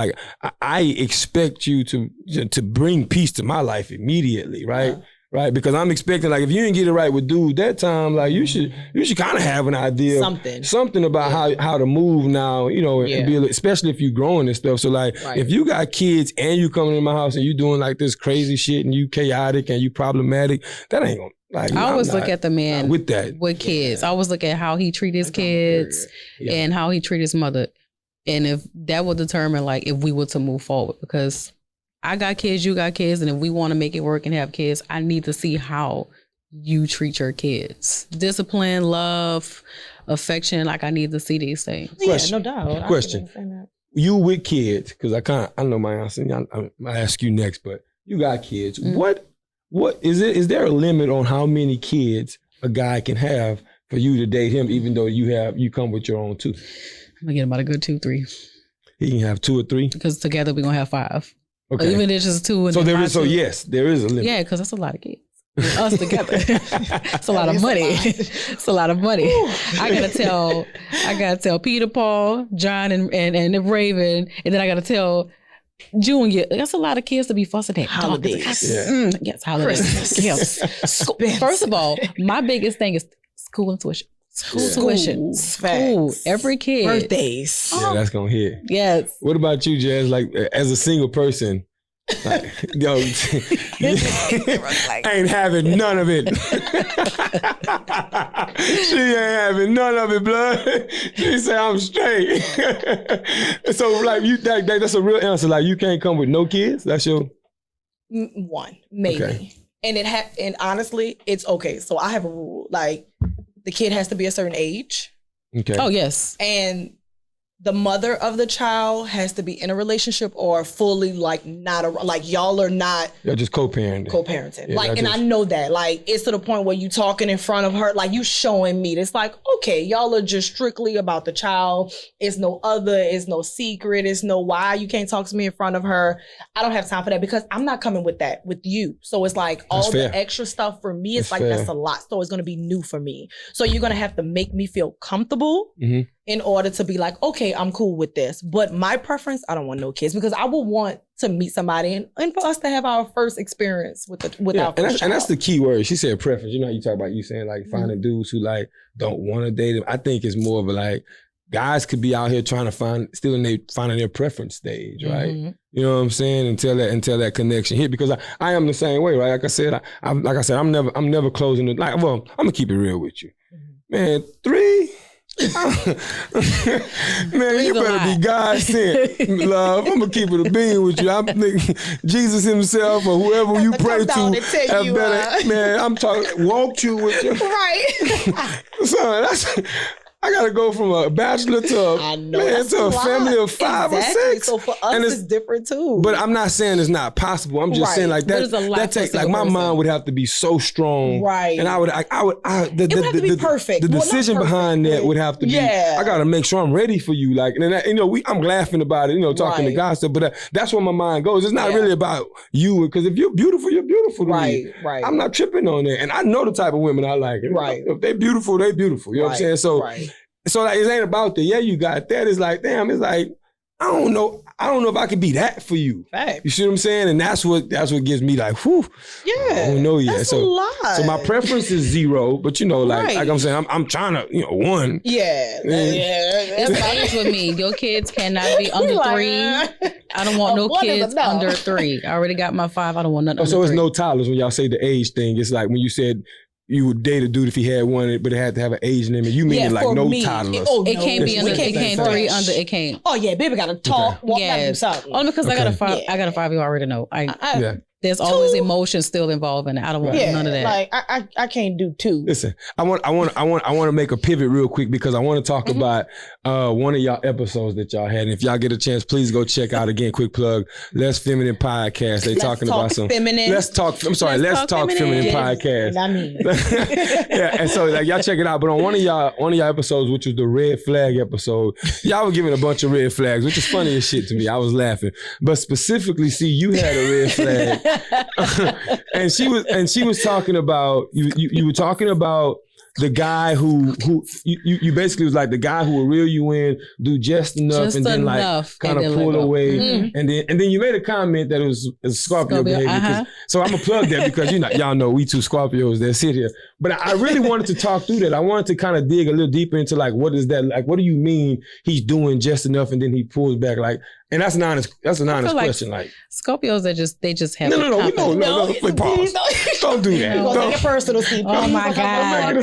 I expect you to bring peace to my life immediately, right? right? Because I'm expecting, like, if you didn't get it right with dude that time, like, you should kind of have an idea, something about how to move now, you know, and be, especially if you growing and stuff. So, like, if you got kids and you coming in my house and you doing like this crazy shit and you chaotic and you problematic, that ain't gonna. Like, I always look at the man with kids. I always look at how he treat his kids and how he treat his mother, and if that will determine like if we were to move forward. Because I got kids, you got kids, and if we want to make it work and have kids, I need to see how you treat your kids. Discipline, love, affection. Like, I need to see these things. Yeah, no doubt. Question: you with kids? Because I know my answer. I'll ask you next, but you got kids. What is there a limit on how many kids a guy can have for you to date him, even though you come with your own 2? I'm gonna get about a good 2, 3. He can have 2 or 3? Because together we're gonna have 5. Okay. Even if it's just 2 and yes, there is a limit. Yeah, because that's a lot of kids. Us together. It's a lot of money. It's a lot of money. I gotta tell Peter, Paul, John, and Raven, and then I gotta tell Junior. That's a lot of kids to be fussing at. Holidays. Yes, holidays. Yes. First of all, my biggest thing is school and tuition. Tuition. School. Every kid. Birthdays. Yeah, that's gonna hit. Yes. What about you, Jazz? Like, as a single person, like, yo, ain't having none of it. She ain't having none of it, blood. She say I'm straight. So, like, that's a real answer. Like, you can't come with no kids. That's your 1, maybe. Okay. And honestly, it's okay. So I have a rule. Like, the kid has to be a certain age. Okay. Oh, yes. And the mother of the child has to be in a relationship or fully like y'all are not. You're just co-parenting. Yeah, like, and I know that. Like, it's to the point where you talking in front of her, like you showing me. It's like, okay, y'all are just strictly about the child. It's no other, it's no secret, it's no why you can't talk to me in front of her. I don't have time for that because I'm not coming with that with you. So it's like all the extra stuff for me, it's like that's a lot. So it's gonna be new for me. So you're gonna have to make me feel comfortable. Mm-hmm. In order to be like, okay, I'm cool with this. But my preference, I don't want no kids because I would want to meet somebody and for us to have our first experience with our first child. And that's the key word. She said preference. You know how you talk about you saying like finding dudes who like don't want to date them. I think it's more of a like guys could be out here trying to finding their preference stage, right? Mm-hmm. You know what I'm saying? Until that connection hit, because I am the same way, right? Like I said, I'm never closing it. Like, well, I'm gonna keep it real with you, man. 3. Man, you better be God sent, love. I'm gonna keep it a bean with you. I'm thinking Jesus himself or whoever you pray to. Man, I'm talking walk you with you. Right. So I gotta go from a bachelor to a family of 5 or 6. So for us, it's different too. But I'm not saying it's not possible. I'm just saying like that takes like my mind would have to be so strong, right? And it would have to be perfect. The decision behind that would have to be. I gotta make sure I'm ready for you. Like, and I'm laughing about it. Talking to God stuff. But that's where my mind goes. It's not really about you, because if you're beautiful, you're beautiful to me. Right. I'm not tripping on that, and I know the type of women I like. Right. If they're beautiful, they're beautiful. You know what I'm saying? So. Right. So like, it ain't about that. Yeah, you got that. It's like, damn, it's like, I don't know if I could be that for you. Right. You see what I'm saying? And that's what gives me like, whew. Yeah. I don't know yet. That's a lot. So my preference is 0, but like I'm saying, I'm trying to, 1. Yeah. That's honest with me. Your kids cannot be under 3. I don't want no kids under 3. I already got my 5. I don't want nothing under 3. So it's no toddlers when y'all say the age thing. It's like when you said you would date a dude if he had one, but it had to have an age limit. You mean like no toddlers? It can't be under. It can't 3 under. It can't. Oh yeah, baby gotta talk. Walk down do something. Only because I got a 5. I got a 5. You already know. There's always emotion still involved in it. I don't want none of that. Like I can't do 2. Listen, I want to make a pivot real quick because I want to talk about one of y'all episodes that y'all had. And if y'all get a chance, please go check out again. Quick plug, Less Feminine Podcast. They talking about some feminine. Let's talk feminine podcast. I mean, yeah. And so like y'all check it out. But on one of y'all episodes, which was the red flag episode, y'all were giving a bunch of red flags, which is funny as shit to me. I was laughing, but specifically, see, you had a red flag. and she was talking about you were talking about the guy who you basically was like the guy who will reel you in, do just enough, and then like kind of pull away, and then you made a comment that it was Scorpio behavior. So I'm gonna plug that because y'all know we two Scorpios that sit here. But I really wanted to talk through that. I wanted to kind of dig a little deeper into like what is that like? What do you mean he's doing just enough and then he pulls back like? And that's an honest question. Like Scorpios they just have no. Pause. Don't do that. Don't take it personal, Steve. Oh my God.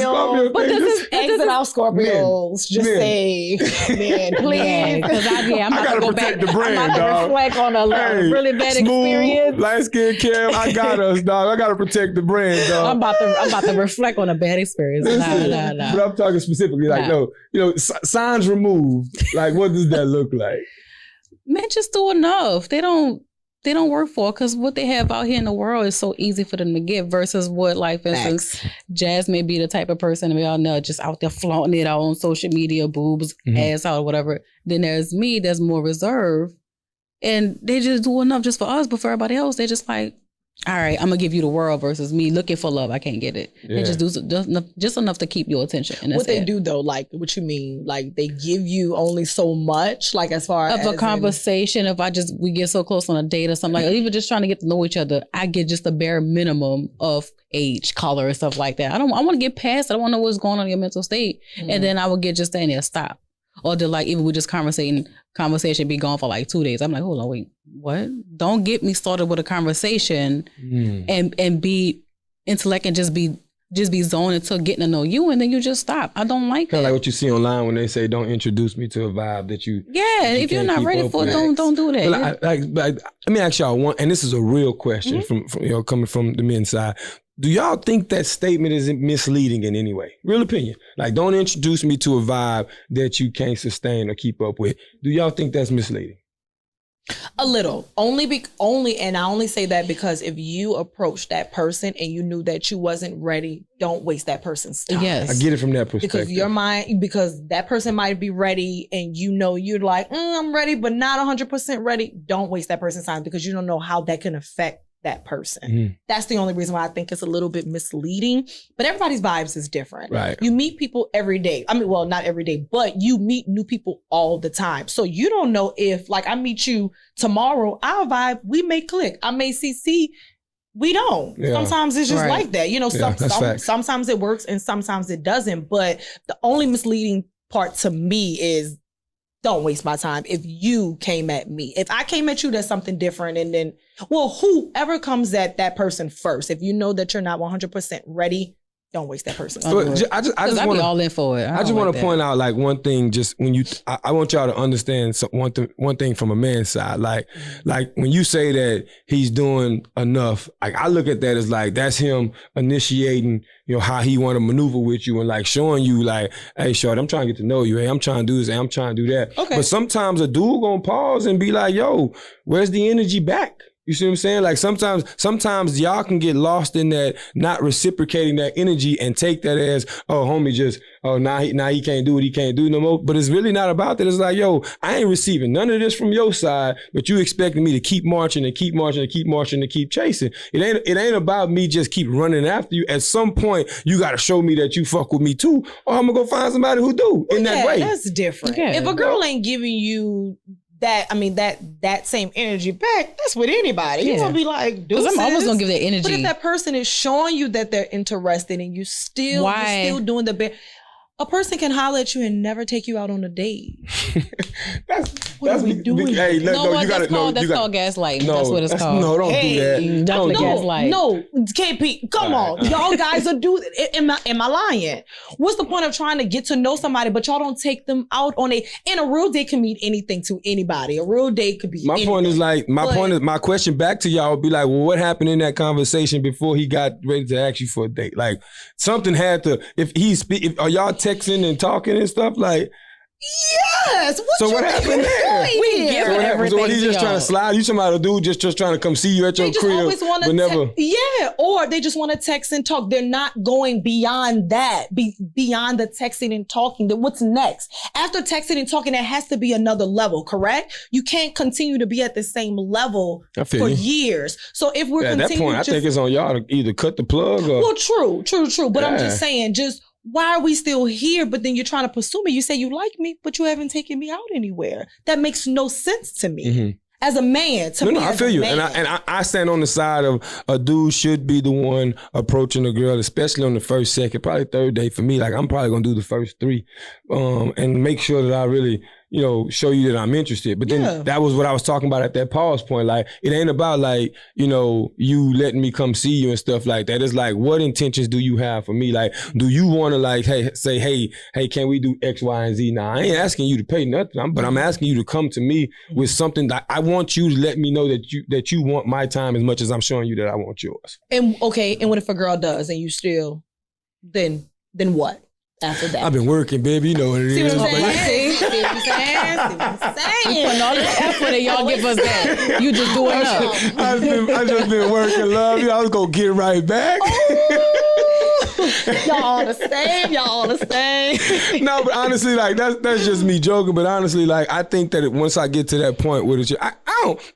But this is exit out Scorpios. Just say, man, please. Because I'm about to go back. The brand, I'm about to reflect on a really bad experience. Light skin Cam, I got us, dog. I gotta protect the brand, dog. I'm about to reflect on a bad experience. Nah. But I'm talking specifically, like, signs removed. Like, what does that look like? Men just do enough. They don't work for it because what they have out here in the world is so easy for them to get versus what, like, for instance, Jazz may be the type of person we all know just out there flaunting it out on social media, boobs, ass out, whatever. Then there's me that's more reserved and they just do enough just for us, but for everybody else, they're just like, all right, I'm gonna give you the world versus me looking for love. I can't get it. Yeah. They just do just enough to keep your attention. And that's what they do though, like what you mean, like they give you only so much, like as far as a conversation. If we get so close on a date or something, like, or even just trying to get to know each other, I get just the bare minimum of age, color, and stuff like that. I want to get past it. I want to know what's going on in your mental state, and then I would get just standing there, stop. Or they're like, even we just conversation be gone for like 2 days. I'm like, hold on, wait, what? Don't get me started with a conversation and be intellect and just be zoned until getting to know you, and then you just stop. I don't like kind that. Of like what you see online when they say, "Don't introduce me to a vibe that you." Yeah, if you're not ready for it, don't do that. But let me ask y'all one, and this is a real question from coming from the men's side. Do y'all think that statement is misleading in any way? Real opinion. Like, don't introduce me to a vibe that you can't sustain or keep up with. Do y'all think that's misleading? A little. Only, and I only say that because if you approach that person and you knew that you wasn't ready, don't waste that person's time. Yes. I get it from that perspective. Because that person might be ready and you're like, I'm ready, but not 100% ready. Don't waste that person's time because you don't know how that can affect that person. That's the only reason why I think it's a little bit misleading. But everybody's vibes is different. Right. You meet people every day. I mean, well, not every day, but you meet new people all the time. So you don't know if, like, I meet you tomorrow, our vibe, we may click. I may see, we don't. Yeah. Sometimes it's just like that. Sometimes it works and sometimes it doesn't. But the only misleading part to me is don't waste my time if you came at me. If I came at you, that's something different. And then, whoever comes at that person first, if you know that you're not 100% ready, don't waste that person. I just want be all in for it. I just want to point out like one thing. Just when I want y'all to understand one thing from a man's side. Like when you say that he's doing enough, like I look at that as like that's him initiating, how he want to maneuver with you and like showing you like, hey, short, I'm trying to get to know you. Hey, I'm trying to do this. Hey, I'm trying to do that. Okay. But sometimes a dude gonna pause and be like, yo, where's the energy back? You see what I'm saying? Like sometimes y'all can get lost in that, not reciprocating that energy and take that as, oh, homie now he can't do what he can't do no more. But it's really not about that. It's like, yo, I ain't receiving none of this from your side, but you expecting me to keep marching and keep marching and keep marching and keep chasing. It ain't about me just keep running after you. At some point, you got to show me that you fuck with me too, or I'm gonna go find somebody who do in that way. That's different. Yeah. If a girl ain't giving you that same energy back, that's with anybody. You're gonna be like, dude, I'm always gonna give that energy. But if that person is showing you that they're interested and you're still doing the best, a person can holler at you and never take you out on a date. What are we doing? Hey, that's called gaslighting. That's what it's called. No, don't do that. Definitely gaslight. No, KP, come on. Y'all guys are am I lying? What's the point of trying to get to know somebody, but y'all don't take them out on in a real date can mean anything to anybody. A real date could be My point is my question back to y'all would be like, well, what happened in that conversation before he got ready to ask you for a date? Like something had to, are y'all texting and talking and stuff like? Yes. What happened there? We give everything. So what, he's just trying to slide? You somebody dude just trying to come see you at your crib, but never. Or they just want to text and talk. They're not going beyond that, beyond the texting and talking. What's next? After texting and talking, there has to be another level, correct? You can't continue to be at the same level for years. So if we're at that point, I think it's on y'all to either cut the plug or. Well, true. But I'm just saying, why are we still here? But then you're trying to pursue me. You say you like me, but you haven't taken me out anywhere. That makes no sense to me. As a man, I feel you, and I stand on the side of a dude should be the one approaching a girl, especially on the first, second, probably third date. For me, like I'm probably gonna do the first 3, and make sure that I really, show you that I'm interested. But then that was what I was talking about at that pause point. Like it ain't about like you letting me come see you and stuff like that. It's like, what intentions do you have for me? Like, do you want to like say hey, can we do X, Y, and Z? Now I ain't asking you to pay nothing, but I'm asking you to come to me with something that I want you to let me know that you want my time as much as I'm showing you that I want yours. And what if a girl does and you still, then what after that? I've been working, baby. You know what it is. See what I'm saying? See what I'm saying? You putting all this effort and y'all give us that. You just doing up. I just been working, love you. I was gonna get right back. Y'all all the same. No, but honestly, like that's just me joking. But honestly, like I think that once I get to that point with it, I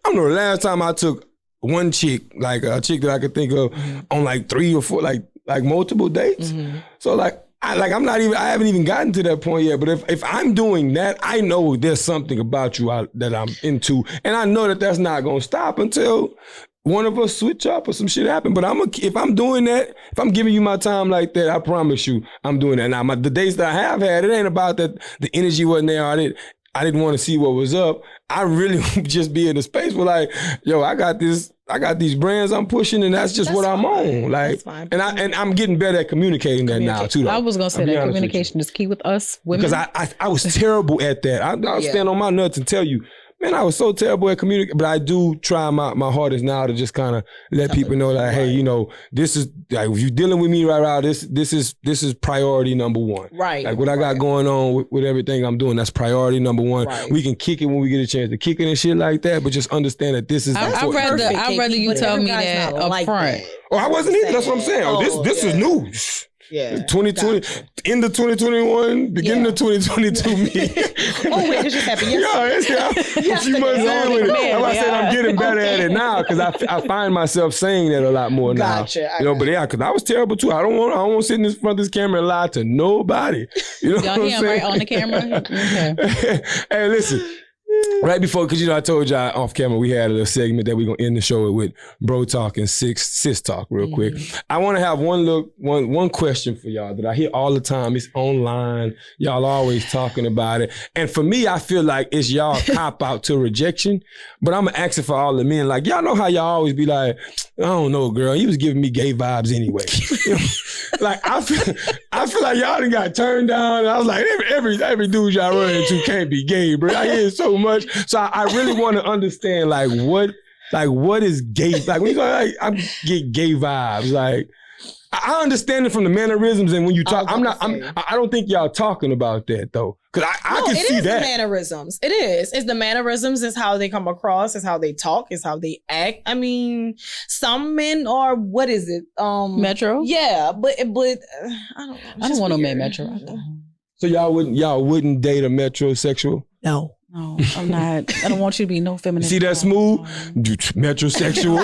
don't know the last time I took one chick, like a chick that I could think of, on like 3 or 4, like multiple dates. So like I haven't even gotten to that point yet. But if I'm doing that, I know there's something about you that I'm into, and I know that that's not gonna stop until one of us switch up or some shit happen. But if I'm doing that, if I'm giving you my time like that, I promise you I'm doing that. Now the dates that I have had, it ain't about that the energy wasn't there. I didn't want to see what was up. I really just be in the space where like, yo, I got these brands I'm pushing, and that's what I'm on. Like, and I'm getting better at communicating that now too. Though. I was gonna say that communication is key with us women. Because I was terrible at that. I'll stand on my nuts and tell you, man, I was so terrible at communicating, but I do try my hardest now to just kind of let people know that, hey, this is like, if you're dealing with me right now, this is priority number 1. Right. Like what I got going on with everything I'm doing, that's priority number 1. Right. We can kick it when we get a chance to kick it and shit like that, but just understand that this is I'd rather you tell me that up front. Oh, I wasn't either. That's what I'm saying. This is new. Yeah. 2020, gotcha. End of 2021, beginning of 2022 me. Oh, wait, it just happened yesterday. A few months in with it. I said I'm getting better at it now because I find myself saying that a lot more now. Gotcha. But yeah, because I was terrible too. I don't want to sit in front of this camera and lie to nobody. You know y'all what I'm saying? Right on the camera. Okay. Hey, listen. Right before, because I told y'all off camera we had a little segment that we're gonna end the show with bro talk and sis talk real quick. I want to have one question for y'all that I hear all the time. It's online. Y'all always talking about it, and for me, I feel like it's y'all cop out to rejection. But I'm asking for all the men. Like y'all know how y'all always be like, I don't know, girl, he was giving me gay vibes anyway. Like I feel like y'all done got turned down. And I was like, every dude y'all run into can't be gay, bro. I hear so much. So I really want to understand like what is gay? Like when you go like I get gay vibes. Like I understand it from the mannerisms, and when you talk, I don't think y'all talking about that though. Cause I can see that. It is the mannerisms. It is. It's the mannerisms. It's how they come across. It's how they talk. It's how they act. I mean, some men are, what is it? Metro? Yeah, but I don't know. I don't want no man metro. So y'all wouldn't date a metrosexual? No. No, I'm not. I don't want you to be no feminine. See that smooth? Metrosexual.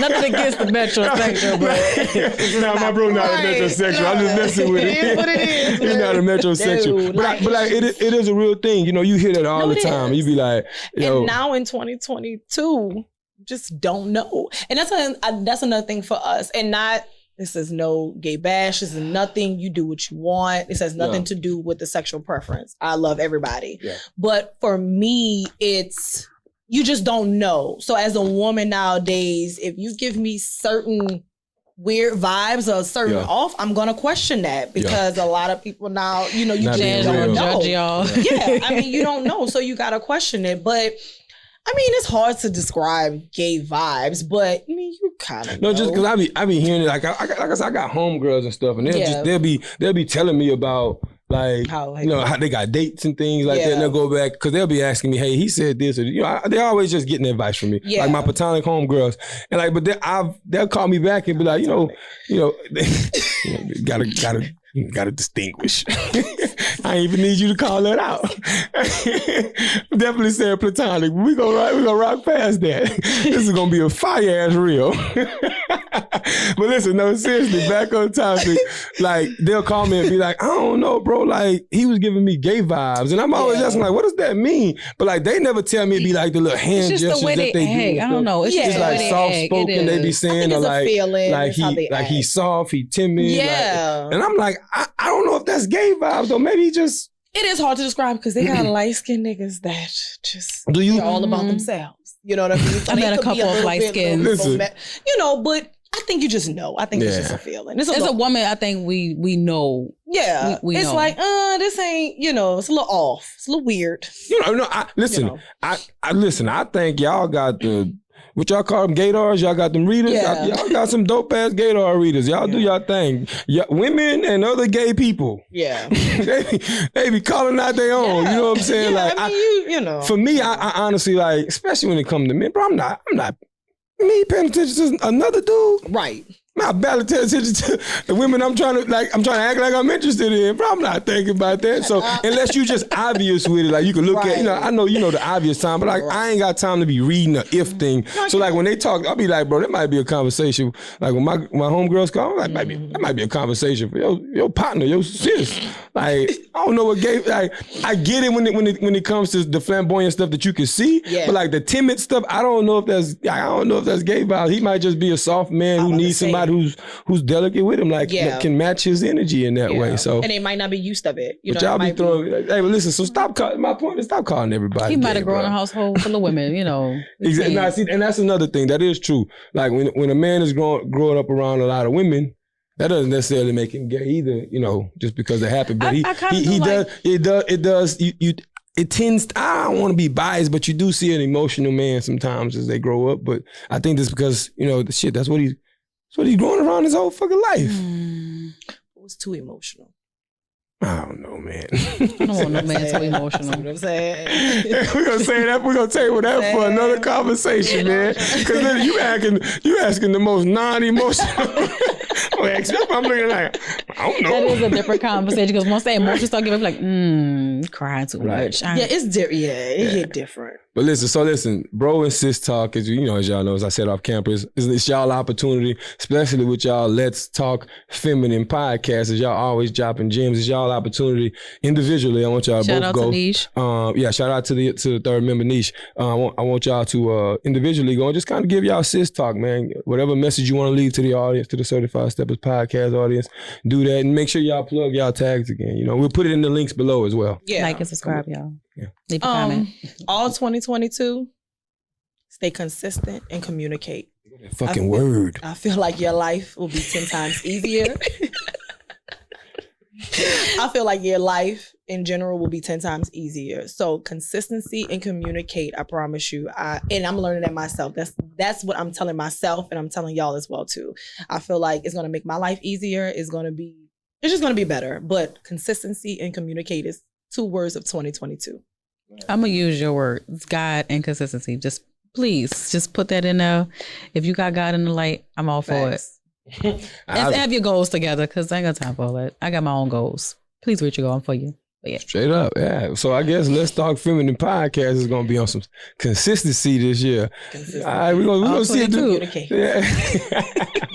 Nothing against the metrosexual, but nah, my bro not a metrosexual. I'm just messing with it. It is what it is. He's not a metrosexual. Dude, but it is a real thing. You hear that all the time. You be like, and now in 2022, just don't know. And that's another thing for us. And not, this is no gay bash. This is nothing. You do what you want. This has nothing to do with the sexual preference. I love everybody. Yeah. But for me, it's, you just don't know. So as a woman nowadays, if you give me certain weird vibes or certain off, I'm going to question that because a lot of people now, you just don't know. Yeah, I mean, you don't know. So you got to question it. But I mean, it's hard to describe gay vibes, but I mean, you kind of know. Just because I be hearing it, like I said, I got homegirls and stuff, and they'll be telling me about like how they got dates and things like that, and they'll go back because they'll be asking me, hey, he said this, or they're always just getting advice from me, like my platonic homegirls, and like, but they'll call me back and be like, gotta distinguish. I ain't even need you to call that out. Definitely said platonic. We gonna rock past that. This is gonna be a fire ass reel. But listen, no, seriously, back on topic. Like, they'll call me and be like, I don't know, bro. Like, he was giving me gay vibes. And I'm always asking, like, what does that mean? But, like, they never tell me it'd be like the little hand It's just gestures the way that they they do. act. I don't know. It's It's just the way like they soft act. spoken, they be saying, or it's a like, feeling. like It's how they act. he's soft, he timid. Yeah. Like, and I'm like, I don't know if that's gay vibes, though. Maybe he just. It is hard to describe because they got light-skinned niggas that just Do you? they're all about themselves. You know what I mean? So I they met a could be couple of little light-skinned. bit Listen. you know, but I think you just know. I think it's just a feeling. It's As a little, woman, I think we know. yeah. we it's know. like, this ain't, it's a little off. It's a little weird. Listen, You know. I listen, I think y'all got what y'all call them gaydars? Y'all got them readers? Yeah. Y'all got some dope ass gaydar readers. Y'all do y'all thing. Women and other gay people. Yeah. they be calling out their own. You know what I'm saying? Yeah, like I mean, you know. for me, I honestly like, especially when it comes to men, bro, I'm not me paying attention to another dude. Right. I barely pay attention to the women I'm trying to act like I'm interested in, but I'm not thinking about that. So unless you just obvious with it, like you can look at, I know the obvious time, but like I ain't got time to be reading a if thing. So like when they talk, I'll be like, bro, that might be a conversation. Like when my homegirls call, I'm like, that might be a conversation for your partner, your sis. Like I don't know what gay. Like I get it when it comes to the flamboyant stuff that you can see, but like the timid stuff, I don't know if that's gay vibes. He might just be a soft man who needs somebody who's delicate with him, like can match his energy in that way. So and they might not be used of it. But y'all be throwing. Hey, but listen. So my point is stop calling everybody. He might have grown bro. a household full of women. Exactly. Nah, see, and that's another thing. That is true. Like when a man is growing up around a lot of women, that doesn't necessarily make him gay either. Just because it happened. But it does. It tends. I don't want to be biased, but you do see an emotional man sometimes as they grow up. But I think that's because that's what he's growing around his whole fucking life. It was too emotional. I don't know, man. I don't want no man too emotional. You know what I'm saying? We're gonna say that. We're gonna table that for another conversation, man. Because then you asking the most non-emotional. I'm looking like, I don't know. That is a different conversation because once that emotion start giving like, crying too much. Yeah, it's different. Yeah, it hit different. But listen, bro and sis talk, as y'all know, as I said off campus, it's y'all opportunity, especially with y'all Let's Talk Feminine podcast, as y'all always dropping gems. It's y'all opportunity individually. I want y'all shout both out go. To Niche. Shout out to the third member Niche. I want y'all to individually go and just kind of give y'all sis talk, man. Whatever message you want to leave to the audience, to the Certified Steppaz podcast audience, do that and make sure y'all plug y'all tags again. We'll put it in the links below as well. Yeah. Like and subscribe, y'all. Yeah. Leave a comment. All 2022, stay consistent and communicate. Fucking word. I feel like your life will be 10 times easier. I feel like your life in general will be 10 times easier. So consistency and communicate, I promise you. And I'm learning that myself. That's what I'm telling myself, and I'm telling y'all as well too. I feel like it's gonna make my life easier. It's just gonna be better. But consistency and communicate is 2 words of 2022. I'm gonna use your words, God and consistency. Just please, just put that in there. If you got God in the light, I'm all for it. And have your goals together, because I ain't got time for all that. I got my own goals. Please reach your goal. I'm for you. But yeah. Straight up, yeah. So I guess Let's Talk Feminine podcast is gonna be on some consistency this year. All right, we're gonna see it too. Yeah.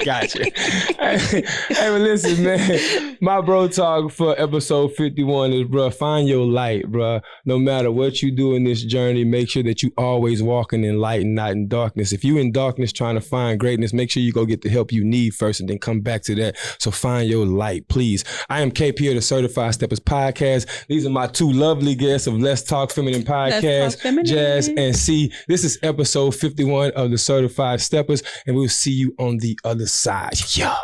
Gotcha. Hey, but listen, man. My bro talk for episode 51 is, bro, find your light, bro. No matter what you do in this journey, make sure that you always walking in light and not in darkness. If you in darkness trying to find greatness, make sure you go get the help you need first and then come back to that. So find your light, please. I am KP of the Certified Steppaz podcast. These are my 2 lovely guests of Let's Talk Feminine podcast, Jazz and C. This is episode 51 of the Certified Steppaz, and we'll see you on the other side. Yeah.